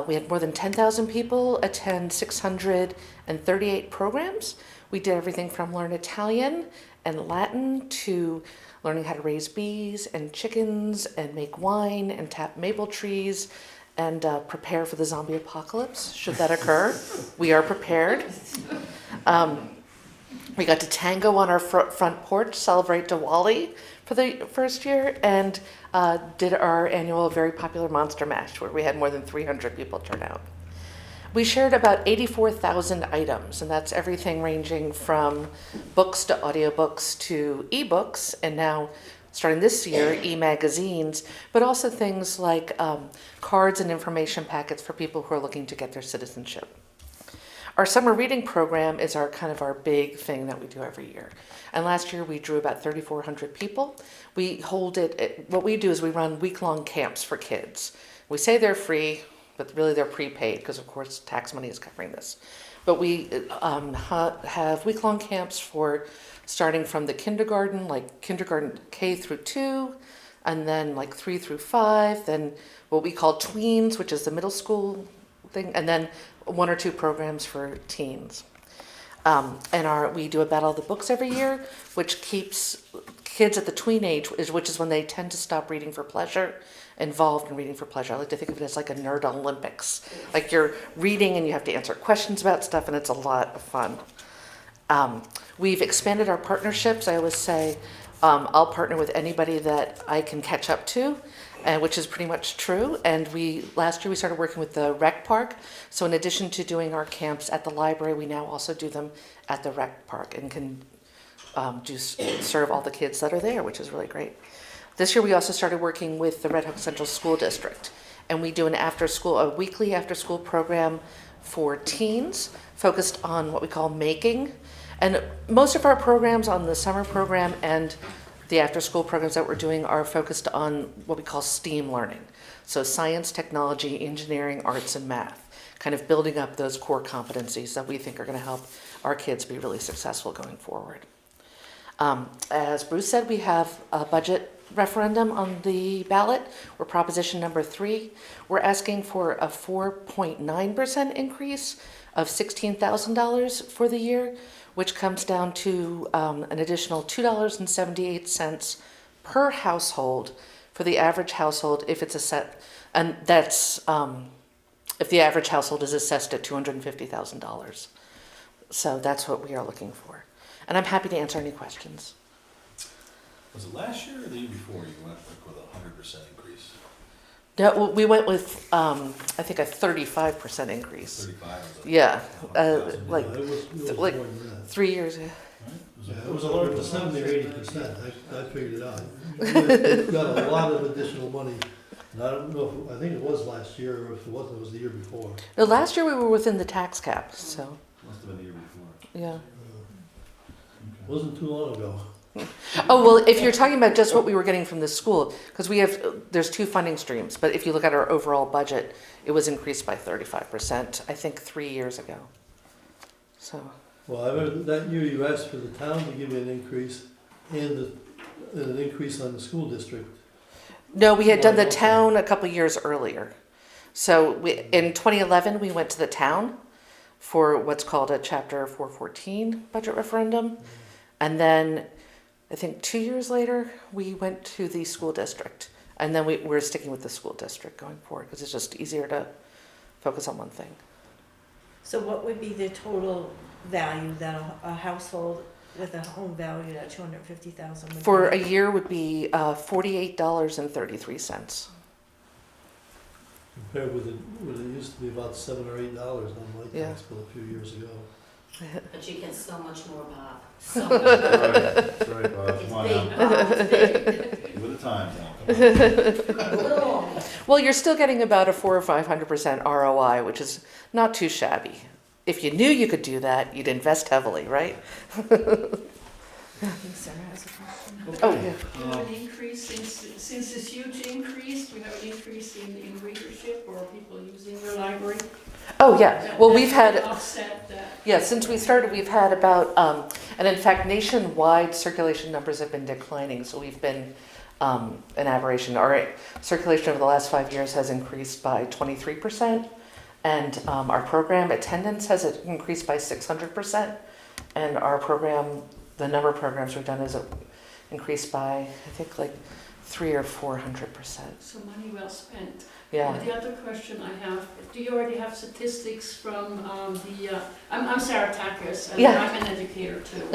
We had more than 10,000 people attend 638 programs. We did everything from learn Italian and Latin to learning how to raise bees and chickens and make wine and tap maple trees and prepare for the zombie apocalypse, should that occur. We are prepared. We got to tango on our front porch, celebrate Diwali for the first year, and did our annual very popular Monster Mash, where we had more than 300 people turn out. We shared about 84,000 items, and that's everything ranging from books to audiobooks to ebooks, and now, starting this year, e-magazines, but also things like cards and information packets for people who are looking to get their citizenship. Our summer reading program is our big thing that we do every year. And last year we drew about 3,400 people. We hold it, what we do is we run week-long camps for kids. We say they're free, but really they're prepaid because of course tax money is covering this. But we have week-long camps for starting from the kindergarten, like kindergarten K through 2, and then like 3 through 5, then what we call tweens, which is the middle school thing, and then 1 or 2 programs for teens. We do a Battle of the Books every year, which keeps kids at the tween age, which is when they tend to stop reading for pleasure, involved in reading for pleasure. I like to think of it as like a nerd Olympics. Like you're reading and you have to answer questions about stuff, and it's a lot of fun. We've expanded our partnerships. I always say I'll partner with anybody that I can catch up to, which is pretty much true. And last year we started working with the rec park. So in addition to doing our camps at the library, we now also do them at the rec park and can serve all the kids that are there, which is really great. This year we also started working with the Red Hook Central School District, and we do a weekly after-school program for teens focused on what we call making. And most of our programs on the summer program and the after-school programs that we're doing are focused on what we call STEAM learning. So science, technology, engineering, arts, and math, kind of building up those core competencies that we think are going to help our kids be really successful going forward. As Bruce said, we have a budget referendum on the ballot. We're proposition number 3. We're asking for a 4.9% increase of $16,000 for the year, which comes down to an additional $2.78 per household for the average household if it's and that's if the average household is assessed at $250,000. So that's what we are looking for. And I'm happy to answer any questions. Was it last year or the year before you went with a 100% increase? No, we went with, I think, a 35% increase. 35? Yeah, It was like more than that. 3 years. Yeah, it was over 70 or 80%, I figured it out. We've got a lot of additional money, and I don't know, I think it was last year, or if it wasn't, it was the year before. No, last year we were within the tax cap, so, Must have been the year before. yeah. Wasn't too long ago. Oh, well, if you're talking about just what we were getting from the school, because there's two funding streams, but if you look at our overall budget, it was increased by 35%, I think 3 years ago. So, Well, I remember that year you asked for the town to give you an increase and an increase on the school district. no, we had done the town a couple years earlier. So in 2011, we went to the town for what's called a Chapter 414 budget referendum. And then I think 2 years later, we went to the school district. And then we're sticking with the school district going forward because it's just easier to focus on one thing. So what would be the total value that a household with a home valued at 250,000 would For be? a year would be $48.33. Compared with what it used to be about $7 or $8 on my Yeah. tax bill a few years ago. But you get so much more, Bob. So much more. That's right, Bob, It's come on big, now. Bob, it's big. With the times now, come on. Move it along. Well, you're still getting about a 400 or 500% ROI, which is not too shabby. If you knew you could do that, you'd invest heavily, right? I think Sarah has a question. Oh, yeah. Do you have an increase since this huge increase? Do you have an increase in readership or people using your library? Oh, yeah. Well, we've had, Offset that. yeah, since we started, we've had about, and in fact, nationwide circulation numbers have been declining. So we've been an aberration. Our circulation over the last 5 years has increased by 23%. And our program attendance has increased by 600%. And our program, the number of programs we've done is increased by, I think, like 300 or 400%. So money well spent. Yeah. The other question I have, do you already have statistics from I'm Sarah Takas, and Yeah. I'm an educator too,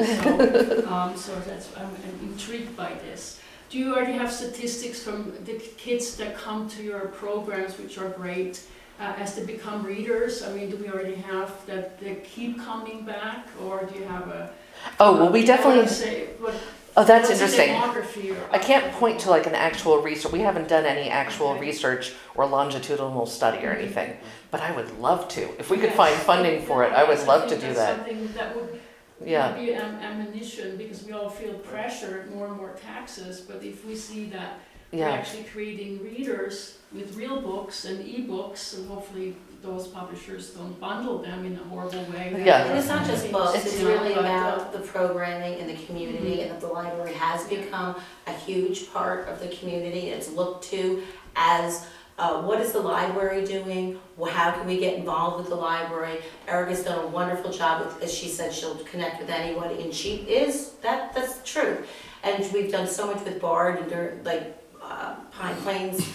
so I'm intrigued by this. Do you already have statistics from the kids that come to your programs, which are great, as they become readers? I mean, do we already have that they keep coming back, or do you have a... Oh, well, we definitely... Oh, that's interesting. I can't point to like an actual research. We haven't done any actual research or longitudinal study or anything, but I would love to. If we could find funding for it, I would love to do that. Something that would be ammunition, because we all feel pressure, more and more taxes, but if we see that we're actually creating readers with real books and e-books, and hopefully those publishers don't bundle them in a horrible way. Yeah. And it's not just books, it's You know, really but, about the programming in the community, and that the library has become a huge part of the community. It's looked to as what is the library doing? How can we get involved with the library? Erica's done a wonderful job with, as she said, she'll connect with anybody, and she is, that's the truth. And we've done so much with BARD, and Pine Plains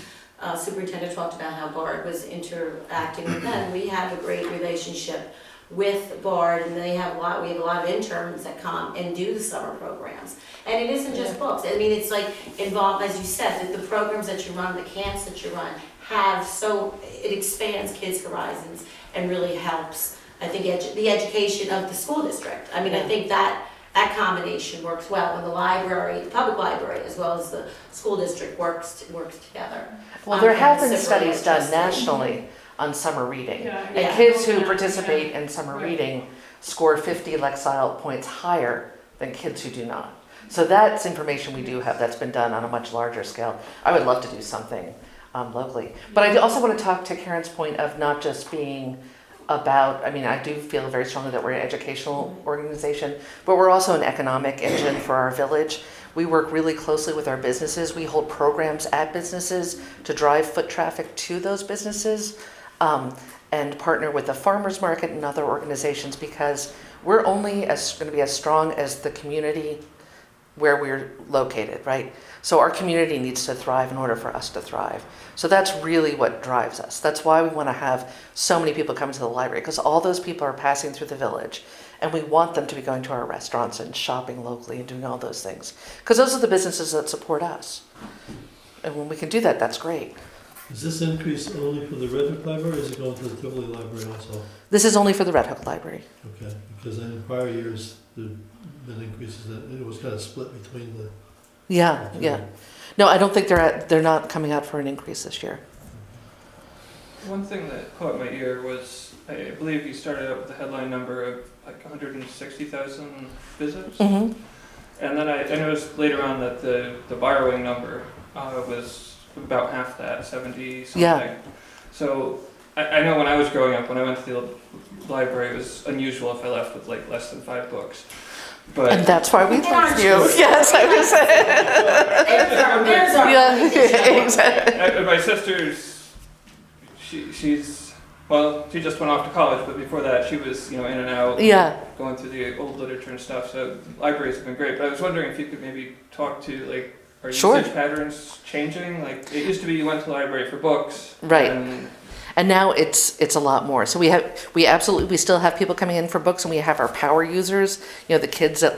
superintendent talked about how BARD was interacting with them. We have a great relationship with BARD, and we have a lot of interns that come and do the summer programs. And it isn't just books. I mean, it's like involved, as you said, that the programs that you run, the camps that you run, it expands kids' horizons and really helps, I think, the education of the school district. I mean, I think that combination works well when the library, public library, as well as the school district works together. Well, there have been studies done nationally on summer reading. And kids who participate in summer reading score 50 Lexile points higher than kids who do not. So that's information we do have that's been done on a much larger scale. I would love to do something locally. But I also want to talk to Karen's point of not just being about, I mean, I do feel very strongly that we're an educational organization, but we're also an economic engine for our village. We work really closely with our businesses. We hold programs at businesses to drive foot traffic to those businesses, and partner with the farmers market and other organizations, because we're only going to be as strong as the community where we're located, right? So our community needs to thrive in order for us to thrive. So that's really what drives us. That's why we want to have so many people come to the library, because all those people are passing through the village, and we want them to be going to our restaurants and shopping locally and doing all those things, because those are the businesses that support us. And when we can do that, that's great. Is this increase only for the Red Hook Library, or is it going to the Tivoli Library also? This is only for the Red Hook Library. Okay, because in prior years, there have been increases, that it was kind of split between the... Yeah. No, I don't think they're not coming out for an increase this year. One thing that caught my ear was, I believe you started out with the headline number of like 160,000 visits. Mm-hmm. And then I noticed later on that the borrowing number was about half that, 70 something. Yeah. So I know when I was growing up, when I went to the library, it was unusual if I left with like less than 5 books. And But that's why we And love aren't you. you? Yes, I was saying. There's our Yeah, exactly. and my sister's, she's, well, she just went off to college, but before that she was, in and out. Yeah. Going through the old literature and stuff, so libraries have been great. But I was wondering if you could maybe talk to, like, are Sure. usage patterns changing? Like, it used to be you went to the library for books. Right. And And now it's a lot more. So we still have people coming in for books, and we have our power users, the kids that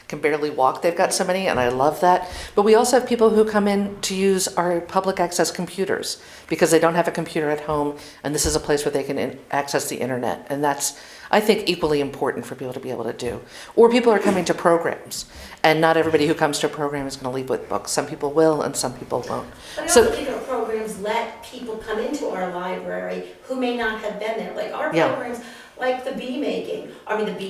can barely walk, they've got so many, and I love that. But we also have people who come in to use our public access computers because they don't have a computer at home, and this is a place where they can access the internet. And that's, I think, equally important for people to be able to do. Or people are coming to programs, and not everybody who comes to a program is going to leave with books. Some people will, and some people won't. But I So- also think our programs let people come into our library who may not have been there. Like our Yeah. programs, like the honey making,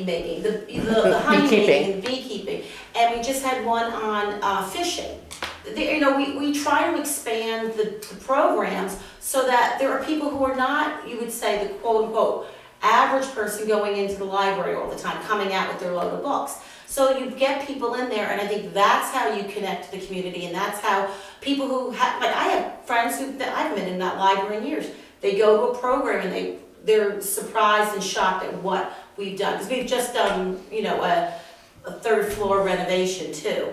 making, and beekeeping. And we just had one on fishing. We try to expand the programs so that there are people who are not, you would say, the quote unquote average person going into the library all the time, coming out with their load of books. So you get people in there, and I think that's how you connect to the community, and that's how people who have, like I have friends I haven't been in that library in years. They go to a program and they're surprised and shocked at what we've done, because we've just done, a 3rd floor renovation too.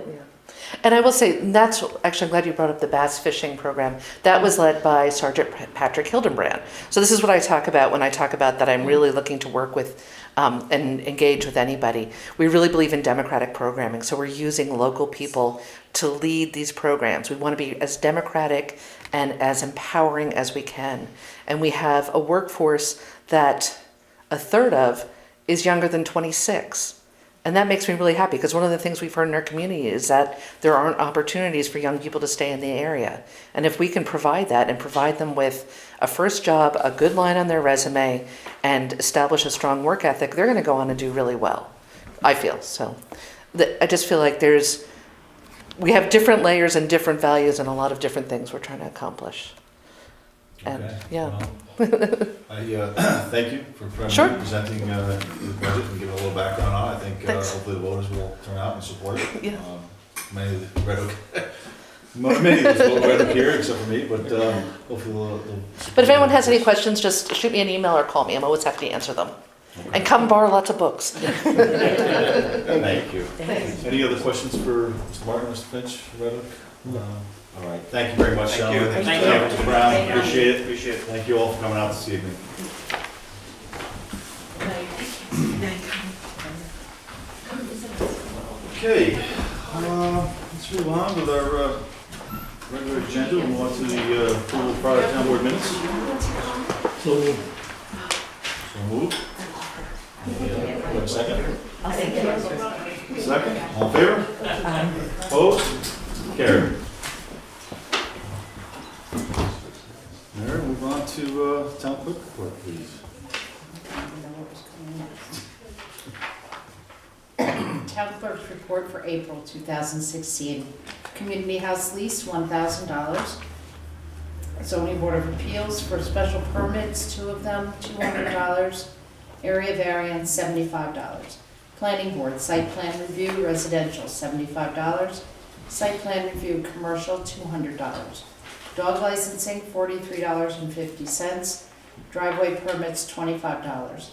And I will say, that's actually, I'm glad you brought up the bass fishing program. That was led by Sergeant Patrick Hildenbrand. So this is what I talk about when I talk about that I'm really looking to work with and engage with anybody. We really believe in democratic programming, so we're using local people to lead these programs. We want to be as democratic and as empowering as we can. And we have a workforce that a third of is younger than 26. And that makes me really happy, because one of the things we've heard in our community is that there aren't opportunities for young people to stay in the area. And if we can provide that and provide them with a first job, a good line on their resume, and establish a strong work ethic, they're going to go on and do really well, I feel. So I just feel like we have different layers and different values and a lot of different things we're trying to accomplish. And Okay, yeah. well, I thank you for Sure. presenting the budget and giving a little background on it. I think Thanks. hopefully the voters will turn out and support it. Yeah. Many of the Red Oak, many of us vote Red Oak here, except for me, but hopefully they'll But if anyone has any questions, just shoot me an email or call me. I'm always happy to answer them. And come borrow lots of books. Thank you. Any other questions for Mr. Martin, Mr. Finch, Red Oak? All right, thank you very much, Thank you. gentlemen. Thank you, Mr. Brown, Thank you. appreciate it. Appreciate it. Thank you all for coming out this evening. Okay, let's move on with our regular agenda and move on to the approval of prior town board minutes. So, So move. Wait a second. Second, all in favor? Opposed? Carried. All right, move on to town clerk report, please. Town clerk's report for April 2016. Community house lease, $1,000. Zoning Board of Appeals for special permits, 2 of them, $200. Area variance, $75. Planning Board, site plan review, residential, $75. Site plan review, commercial, $200. Dog licensing, $43.50. Driveway permits, $25.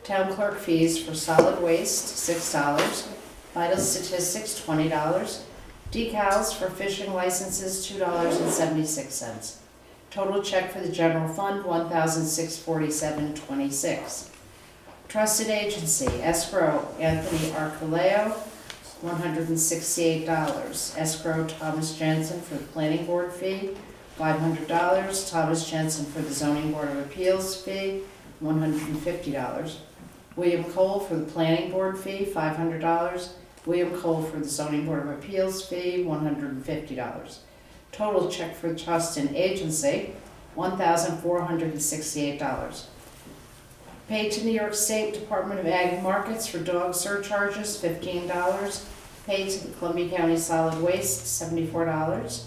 Town clerk fees for solid waste, $6. Vital statistics, $20. Decals for fishing licenses, $2.76. Total check for the general fund, $1,647.26. Trusted agency, escrow, Anthony Arculeo, $168. Escrow, Thomas Jensen for the planning board fee, $500. Thomas Jensen for the zoning board of appeals fee, $150. William Cole for the planning board fee, $500. William Cole for the zoning board of appeals fee, $150. Total check for trust and agency, $1,468. Paid to New York State Department of Ag and Markets for dog surcharges, $15. paid to the Columbia County Solid Waste, $74,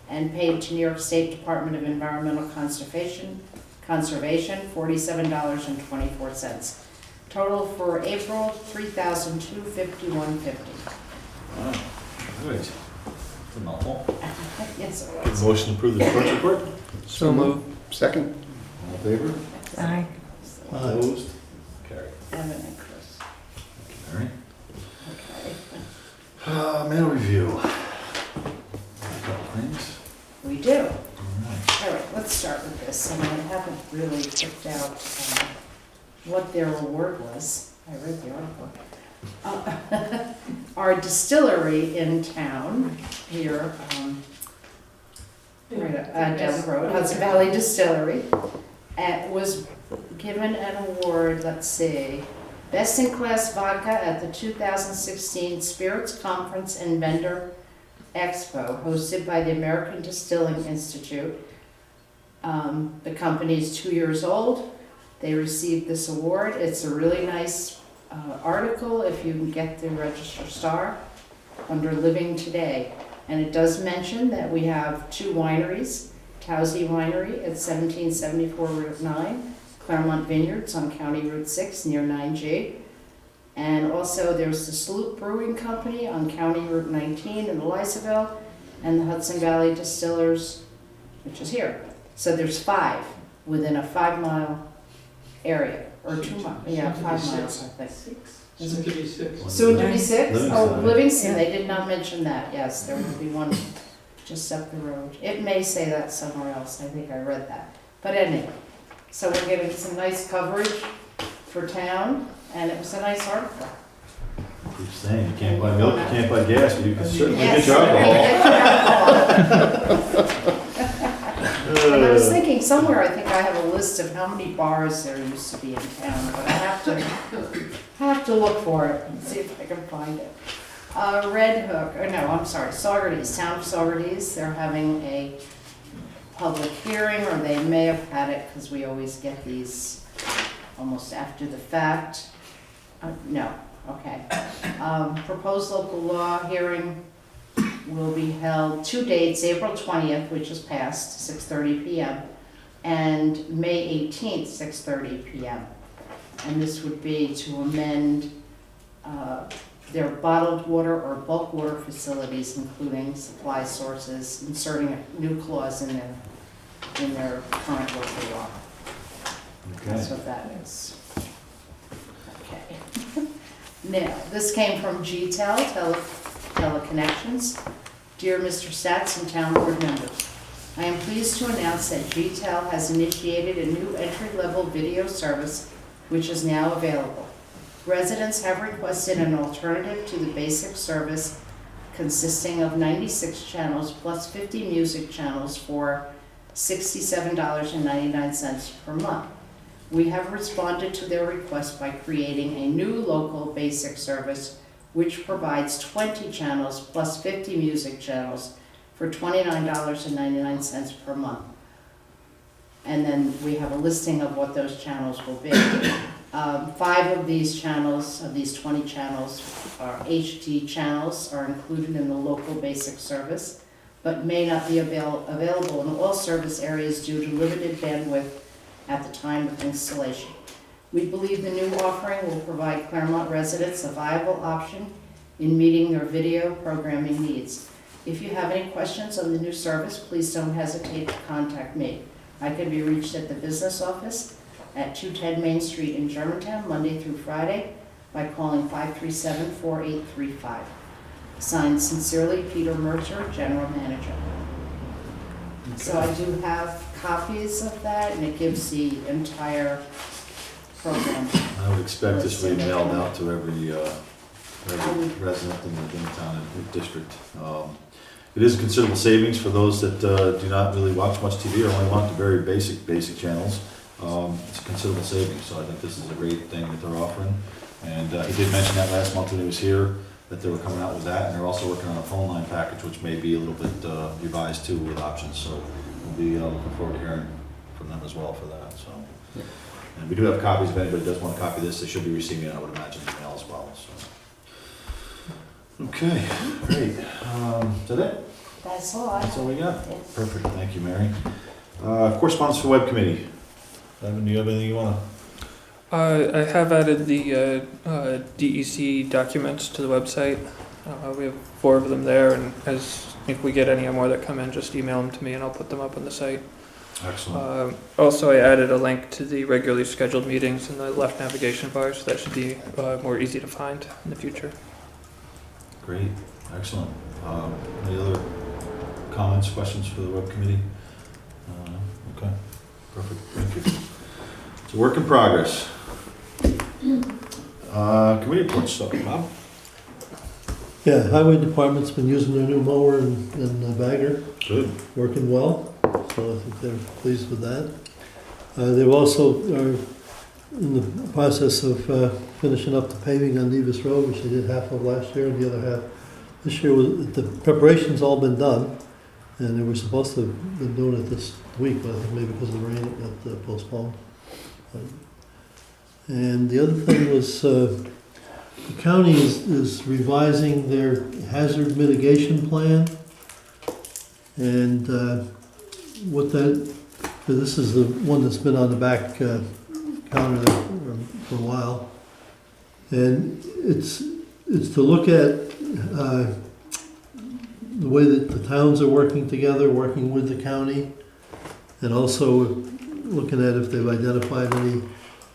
and paid to New York State Department of Environmental Conservation, $47.24. Total for April, $3,251.50. Wow, good. It's a mouthful. Yes, it Good was. motion to approve the clerk's report. So moved. Second. All in favor? Aye. Opposed? Carried. Evan and Chris. All right. Okay. Mail review. A couple things. We do. All right. All right, let's start with this. I mean, I haven't really picked out what their award was. I read the article. Our distillery in town here, down the road, Hudson Valley Distillery, was given an award, let's see, Best in Class Vodka at the 2016 Spirits Conference and Vendor Expo, hosted by the American Distilling Institute. The company is 2 years old. They received this award. It's a really nice article if you can get the Register Star under Living Today. And it does mention that we have 2 wineries, Towsey Winery at 1774 Route 9, Cclermont Vineyards on County Route 6 near 9G. And also there's the Sloop Brewing Company on County Route 19 in Elizaville, and the Hudson Valley Distillers, which is here. So there's 5 within a 5-mile area, or 2 miles, yeah, 5 miles, I think. Soon to be 6. Soon to be 6? Livingston. Oh, Livingston, they did not mention that, yes, there will be one just up the road. It may say that somewhere else, I think I read that. But anyway, so we're getting some nice coverage for town, and it was a nice article. Keep saying, you can't buy milk, you can't buy gas, but you can certainly Yes, get your alcohol. And I was thinking somewhere, I think I have a list of how many bars there used to be in town, but I have to look for it and see if I can find it. Red Hook, or no, I'm sorry, Saugerties, Town of Saugerties, they're having a public hearing, or they may have had it, because we always get these almost after the fact. No, okay. Proposed local law hearing will be held 2 dates, April 20th, which is past, 6:30 p.m., and May 18th, 6:30 p.m. And this would be to amend their bottled water or bulk water facilities, including supply sources, inserting a new clause in their current local law. That's Okay. what that is. Okay. Now, this came from GTEL, Teleconnections. Dear Mr. Stats and Town Board members, I am pleased to announce that GTEL has initiated a new entry-level video service which is now available. Residents have requested an alternative to the basic service consisting of 96 channels plus 50 music channels for $67.99 per month. We have responded to their request by creating a new local basic service which provides 20 channels plus 50 music channels for $29.99 per month. And then we have a listing of what those channels will be. 5 of these channels, of these 20 channels, are HD channels, are included in the local basic service, but may not be available in all service areas due to limited bandwidth at the time of installation. We believe the new offering will provide Cclermont residents a viable option in meeting their video programming needs. If you have any questions on the new service, please don't hesitate to contact me. I can be reached at the business office at 210 Main Street in Germantown, Monday through Friday, by calling 537-4835. Signed sincerely, Peter Mercer, General Manager. So I do have copies of that, and it gives the entire program. I would expect this to be mailed out to every resident in the town and district. It is a considerable savings for those that do not really watch much TV or only want the very basic channels. It's a considerable savings, so I think this is a great thing that they're offering. And he did mention that last month when he was here, that they were coming out with that, and they're also working on a phone line package, which may be a little bit revised too with options. So we'll be looking forward to hearing from them as well for that. So, and we do have copies. If anybody does want a copy of this, they should be receiving it, I would imagine, email as well. So. Okay, great. Is that it? That's all I That's all we got? Yeah. Perfect, thank you, Mary. Correspondence for Web Committee. Evan, do you have anything you wanna? I have added the DEC documents to the website. We have 4 of them there, and if we get any more that come in, just email them to me and I'll put them up on the site. Excellent. Also, I added a link to the regularly scheduled meetings in the left navigation bar, so that should be more easy to find in the future. Great, excellent. Any other comments, questions for the Web Committee? Okay, perfect, thank you. It's a work in progress. Committee reports, so, Bob? Yeah, Highway Department's been using their new mower in Bagger, Good. working well, so I think they're pleased with that. They've also are in the process of finishing up the paving on Nevis Road, which they did half of last year, and the other half this year. The preparation's all been done, and they were supposed to have been doing it this week, but I think maybe because of the rain it got postponed. And the other thing was, the county is revising their hazard mitigation plan. And what that, this is the one that's been on the back counter there for a while. And it's to look at the way that the towns are working together, working with the county, and also looking at if they've identified any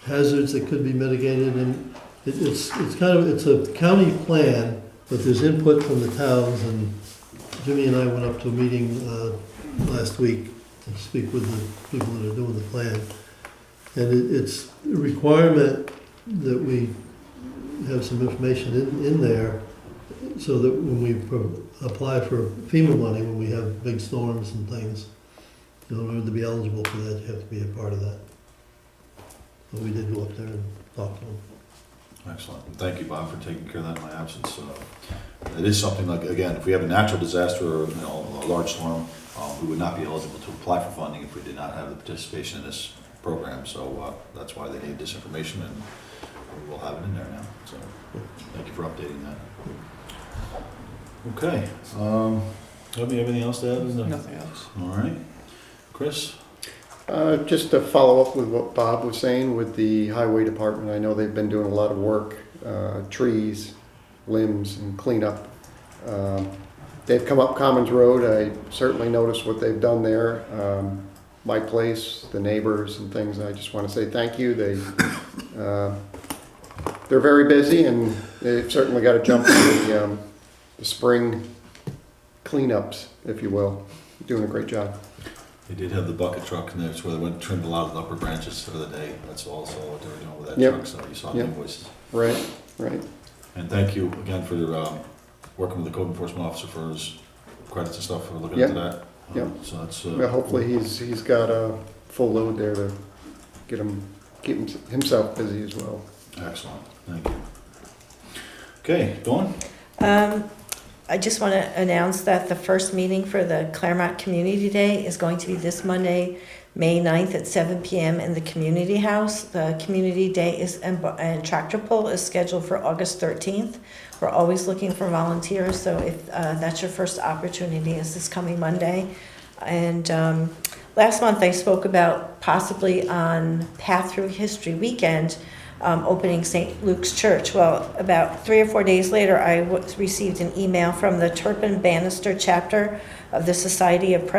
hazards that could be mitigated. And it's a county plan, but there's input from the towns. And Jimmy and I went up to a meeting last week to speak with the people that are doing the plan. And it's a requirement that we have some information in there so that when we apply for FEMA money, when we have big storms and things, in order to be eligible for that, you have to be a part of that. So we did go up there and talk to them. Excellent. Thank you, Bob, for taking care of that in my absence. It is something like, again, if we have a natural disaster or a large storm, we would not be eligible to apply for funding if we did not have the participation in this program. So that's why they need this information, and we will have it in there now. So thank you for updating that. Okay. Have you anything else to add? Nothing else. All right. Chris? Just to follow up with what Bob was saying with the highway department, I know they've been doing a lot of work, trees, limbs, and cleanup. They've come up Commons Road. I certainly noticed what they've done there. My place, the neighbors and things, I just want to say thank you. They're very busy, and they've certainly got to jump to the spring cleanups, if you will. Doing a great job. They did have the bucket truck, and that's where they went and trimmed a lot of the upper branches for the day. That's also what they were doing with that Yep. truck, so you saw the Yep. invoices. Right, right. And thank you again for working with the code enforcement officer for his credits and stuff, for looking Yep. into that. Yep. So that's. Well, hopefully he's got a full load there to keep himself busy as well. Excellent, thank you. Okay, Dawn? I just want to announce that the first meeting for the Cclermont Community Day is going to be this Monday, May 9th at 7 p.m. in the Community House. The Community Day and tractor pull is scheduled for August 13th. We're always looking for volunteers, so if that's your first opportunity, is this coming Monday. And last month I spoke about possibly on Path Through History Weekend, opening St. Luke's Church. Well, about 3 or 4 days later, I received an email from the Turpin Bannister chapter of the Society of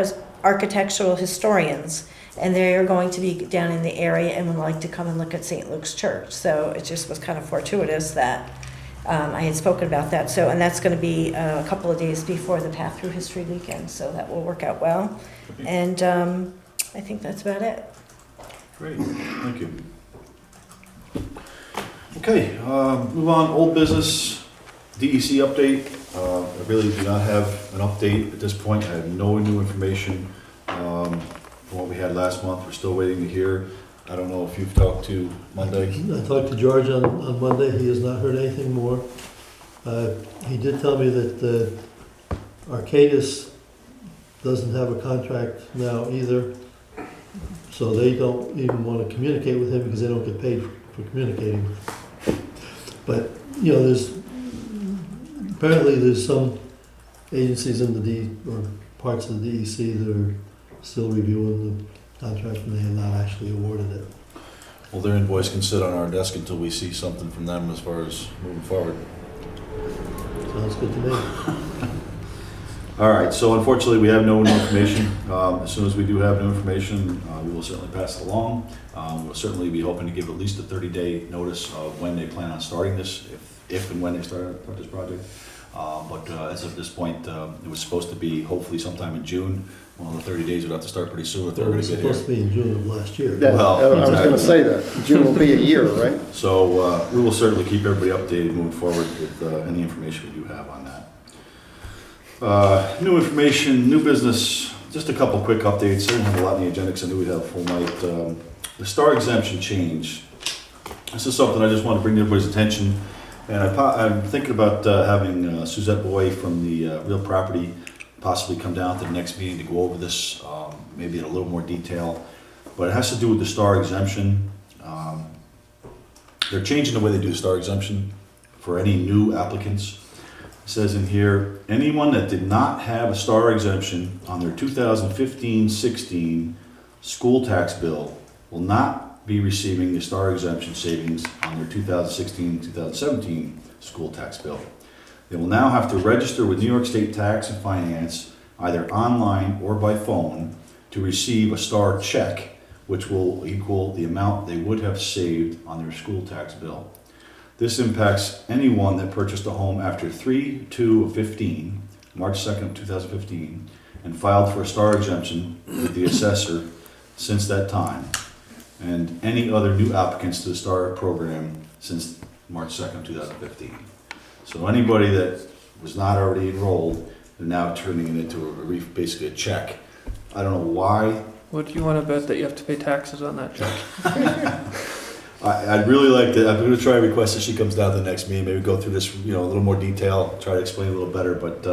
Architectural Historians, and they are going to be down in the area and would like to come and look at St. Luke's Church. So it just was kind of fortuitous that I had spoken about that. So, and that's going to be a couple of days before the Path Through History Weekend, so that will work out well. And I think that's about it. Great, thank you. Okay, move on, old business, DEC update. I really do not have an update at this point. I have no new information from what we had last month. We're still waiting to hear. I don't know if you've talked to Monday. I talked to George on Monday. He has not heard anything more. He did tell me that Arcadis doesn't have a contract now either, so they don't even want to communicate with him because they don't get paid for communicating. But, there's Apparently, there's some agencies in the or parts of the DEC that are still reviewing the contract and they have not actually awarded it. Well, their invoice can sit on our desk until we see something from them as far as moving forward. Sounds good to me. All right, so unfortunately, we have no new information. As soon as we do have new information, we will certainly pass it along. We'll certainly be hoping to give at least a 30-day notice of when they plan on starting this, if and when they start this project. But as of this point, it was supposed to be hopefully sometime in June. Well, the 30 days would have to start pretty soon if they're It going was to get here. supposed to be in June of last year. Yeah, Well, I was gonna say that. June will be a year, right? So we will certainly keep everybody updated moving forward with any information we do have on that. New information, new business, just a couple quick updates. I didn't have a lot on the agenda because I knew we'd have a full night. The star exemption change. This is something I just want to bring to everybody's attention. And I'm thinking about having Suzette Boy from the Real Property possibly come down to the next meeting to go over this, maybe in a little more detail. But it has to do with the star exemption. They're changing the way they do the star exemption for any new applicants. It says in here, anyone that did not have a star exemption on their 2015-16 school tax bill will not be receiving the star exemption savings on their 2016-2017 school tax bill. They will now have to register with New York State Tax and Finance, either online or by phone, to receive a star check, which will equal the amount they would have saved on their school tax bill. This impacts anyone that purchased a home after 3/2/15, March 2nd, 2015, and filed for a star exemption with the assessor since that time, and any other new applicants to the star program since March 2nd, 2015. So anybody that was not already enrolled, they're now turning it into basically a check. I don't know why. What do you want to bet that you have to pay taxes on that check? I'd really like to, I'm going to try to request that she comes down to the next meeting, maybe go through this, a little more detail, try to explain it a little better, but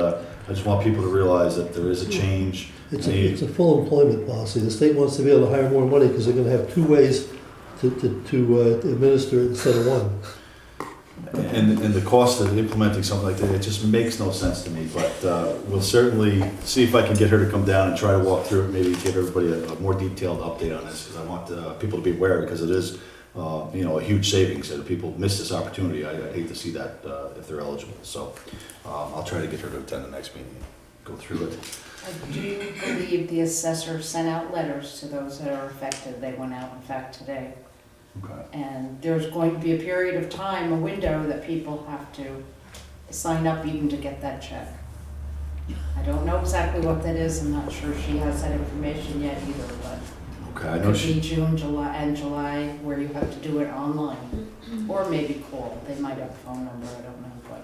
I just want people to realize that there is a change. It's a full employment policy. The state wants to be able to hire more money because they're gonna have two ways to administer it instead of one. And the cost of implementing something like that, it just makes no sense to me, but we'll certainly see if I can get her to come down and try to walk through it, maybe give everybody a more detailed update on this, because I want people to be aware, because it is, a huge savings, and if people miss this opportunity, I'd hate to see that if they're eligible. So I'll try to get her to attend the next meeting, go through it. I do believe the assessor sent out letters to those that are affected. They went out, in fact, today. Okay. And there's going to be a period of time, a window, that people have to sign up even to get that check. I don't know exactly what that is. I'm not sure she has that information yet either, but Okay, I it know could be June, July, where you have to do it online. Or maybe call. They might have a phone number, I don't know, but.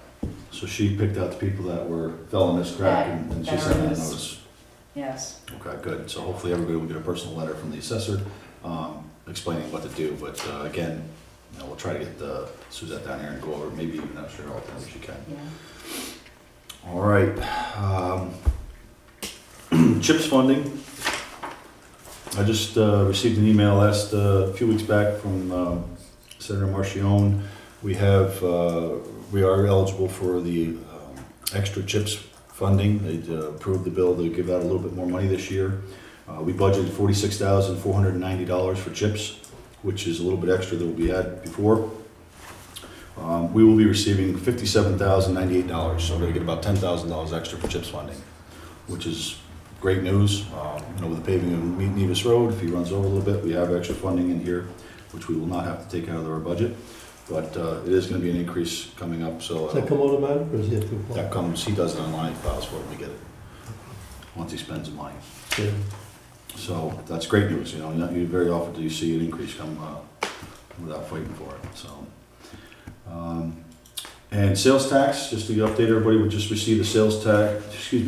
So she picked out the people that fell in this crack, and she sent out a notice. Yes. Okay, good. So hopefully everybody will get a personal letter from the assessor explaining what to do. But again, we'll try to get Suzette down here and go over maybe even that sure if she can. Yeah. All right. CHIPS funding. I just received an email a few weeks back from Senator Marchione. We are eligible for the extra CHIPS funding. They approved the bill to give out a little bit more money this year. We budgeted $46,490 for CHIPS, which is a little bit extra than what we had before. We will be receiving $57,098, so we're going to get about $10,000 extra for CHIPS funding, which is great news. With the paving of Nevis Road, if he runs over a little bit, we have extra funding in here, which we will not have to take out of our budget. But it is going to be an increase coming up, so. Does that come automatic, or does he have to apply? That comes, he does it online, he files for it, we get it, once he spends the money. Yeah. So that's great news, not very often do you see an increase come without fighting for it, so. And sales tax, just to update everybody, we just received the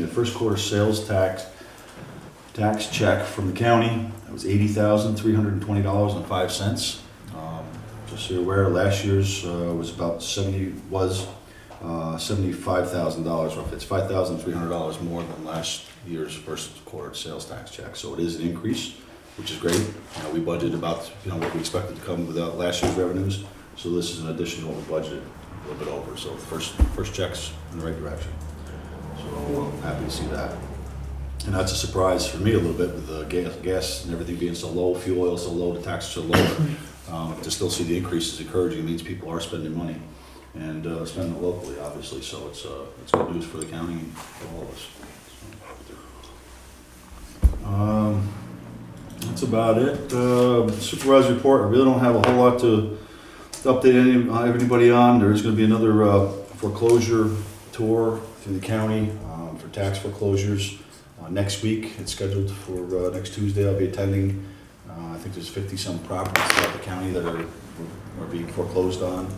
first quarter sales tax check from the county. It was $80,320.05. Just so you're aware, last year's was about $75,000 roughly. It's $5,300 more than last year's first quarter sales tax check. So it is an increase, which is great. We budgeted about what we expected to come without last year's revenues. So this is an addition to what we budgeted. a little bit over. So first check's in the right direction. So I'm happy to see that. And that's a surprise for me a little bit with the gas and everything being so low, fuel oil so low, the taxes so low. To still see the increase is encouraging. It means people are spending money and spending it locally, obviously. So it's good news for the county and for all of us. That's about it. Supervisor report, I really don't have a whole lot to update anybody on. There is going to be another foreclosure tour through the county for tax foreclosures next week. It's scheduled for next Tuesday. I'll be attending. I think there's 50-some properties throughout the county that are being foreclosed on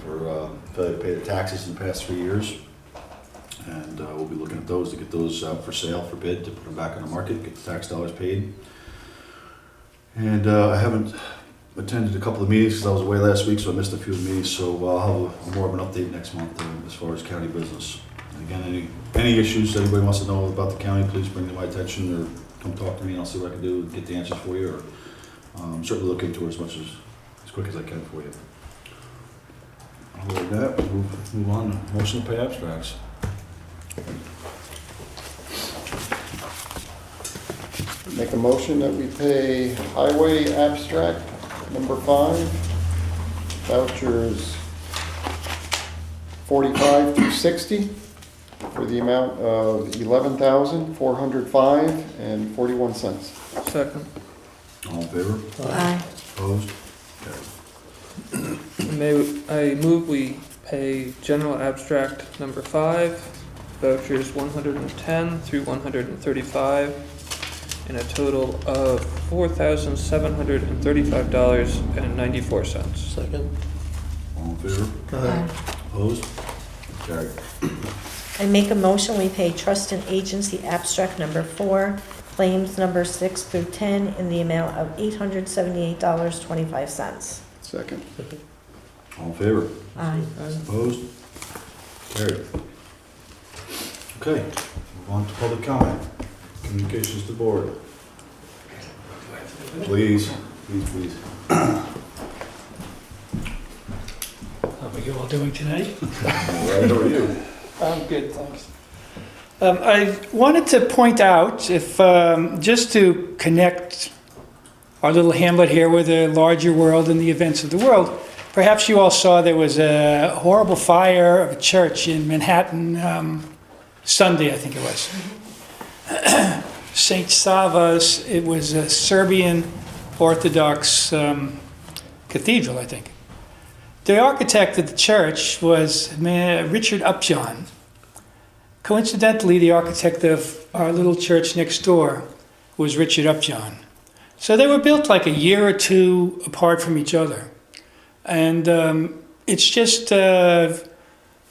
for failure to pay their taxes in the past 3 years. And we'll be looking at those to get those out for sale, for bid, to put them back on the market, get the tax dollars paid. And I haven't attended a couple of meetings because I was away last week, so I missed a few meetings. So I'll have more of an update next month as far as county business. And again, any issues that anybody wants to know about the county, please bring to my attention or come talk to me and I'll see what I can do and get the answers for you. Or certainly look into it as quick as I can for you. Other than that, we'll move on. Motion to pay abstracts. Make a motion that we pay highway abstract number 5, vouchers 45 through 60 for the amount of $11,405.41. Second. All in favor? Aye. Opposed? Carried. I move we pay general abstract number 5, vouchers 110 through 135, in a total of $4,735.94. Second. All in favor? Aye. Opposed? Carried. I make a motion, we pay trust and agency abstract number 4, claims number 6 through 10 in the amount of $878.25. Second. All in favor? Aye. Opposed? Carried. Okay, move on to public comment. Communications to board. Please. How are you all doing tonight? How are you? I'm good, thanks. I wanted to point out, if just to connect our little hamlet here with the larger world and the events of the world, perhaps you all saw there was a horrible fire of a church in Manhattan Sunday, I think it was. St. Sava's, it was a Serbian Orthodox cathedral, I think. The architect of the church was Richard Upjohn. Coincidentally, the architect of our little church next door was Richard Upjohn. So they were built like a year or two apart from each other. And it's just,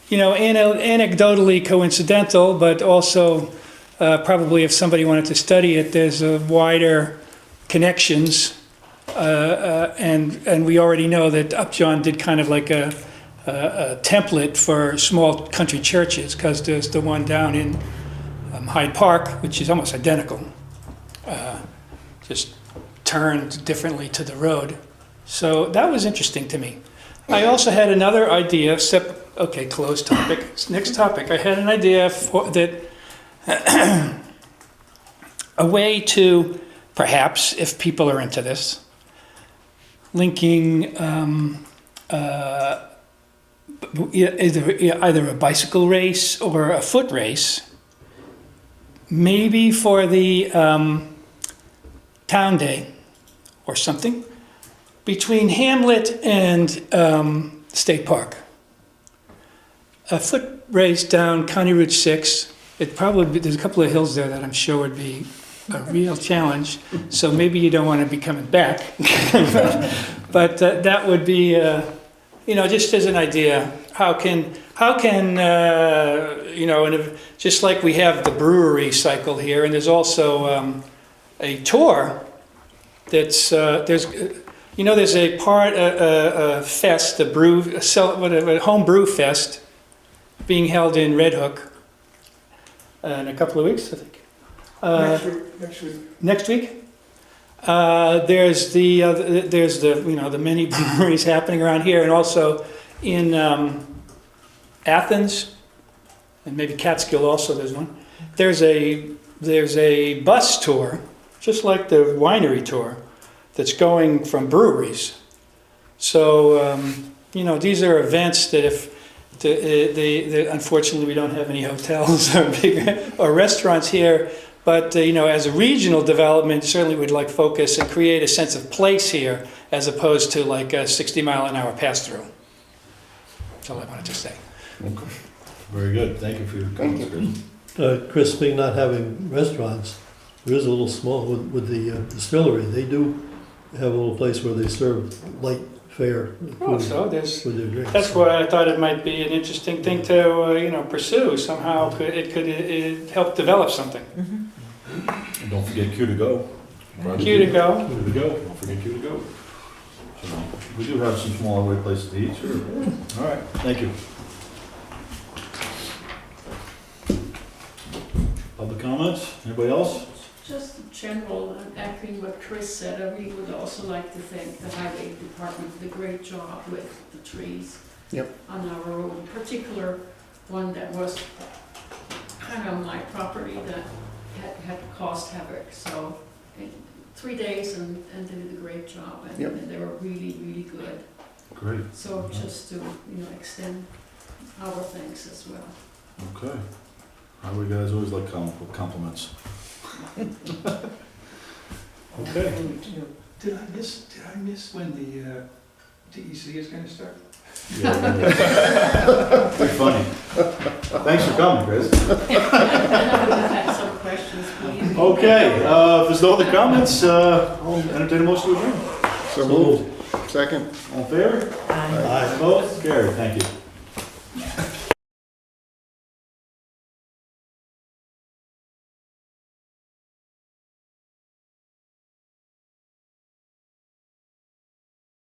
anecdotally coincidental, but also probably if somebody wanted to study it, there's a wider connections. And we already know that Upjohn did kind of like a template for small country churches, because there's the one down in Hyde Park, which is almost identical, just turned differently to the road. So that was interesting to me. I also had another idea, closed topic. Next topic, I had an idea a way to, perhaps, if people are into this, linking either a bicycle race or a foot race, maybe for the town day or something, between Hamlet and State Park. A foot race down County Route 6. There's a couple of hills there that I'm sure would be a real challenge, so maybe you don't want to be coming back. But that would be, just as an idea, how can just like we have the brewery cycle here, and there's also a tour that's, there's a part, a fest, a home brew fest being held in Red Hook in a couple of weeks, I think. Next week. There's the mini breweries happening around here, and also in Athens, and maybe Catskill also, there's one. There's a bus tour, just like the winery tour, that's going from breweries. So, these are events that if, unfortunately, we don't have any hotels or restaurants here, but, as a regional development, certainly would like focus and create a sense of place here as opposed to like a 60-mile-an-hour pass-through. That's all I wanted to say. Okay. Very good. Thank you for your comments, Chris. Chris, speaking not having restaurants, there is a little small, with the distillery, they do have a little place where they serve light fare Oh, food so with their drinks. that's why I thought it might be an interesting thing to, pursue. Somehow it could help develop something. And don't forget Q to go. Q to go. Q to go. Don't forget Q to go. So, we do have some smaller way places to eat, sure. All right, thank you. Public comments? Anybody else? Just general, echoing what Chris said, I really would also like to thank the highway department for the great job with the trees on our road, in particular one that was kind of on my property that had caused havoc. So 3 days and they did a great job, and they were really, really good. Great. So just to extend our thanks as well. Okay. Highway guys always like compliments. Okay. Did I miss when the DEC is going to start? Yeah, pretty funny. Thanks for coming, Chris. I had some questions, please. Okay, if there's no other comments, I'll entertain a motion to adjourn. So moved. Second. All in favor? Aye. Opposed? Carried, thank you.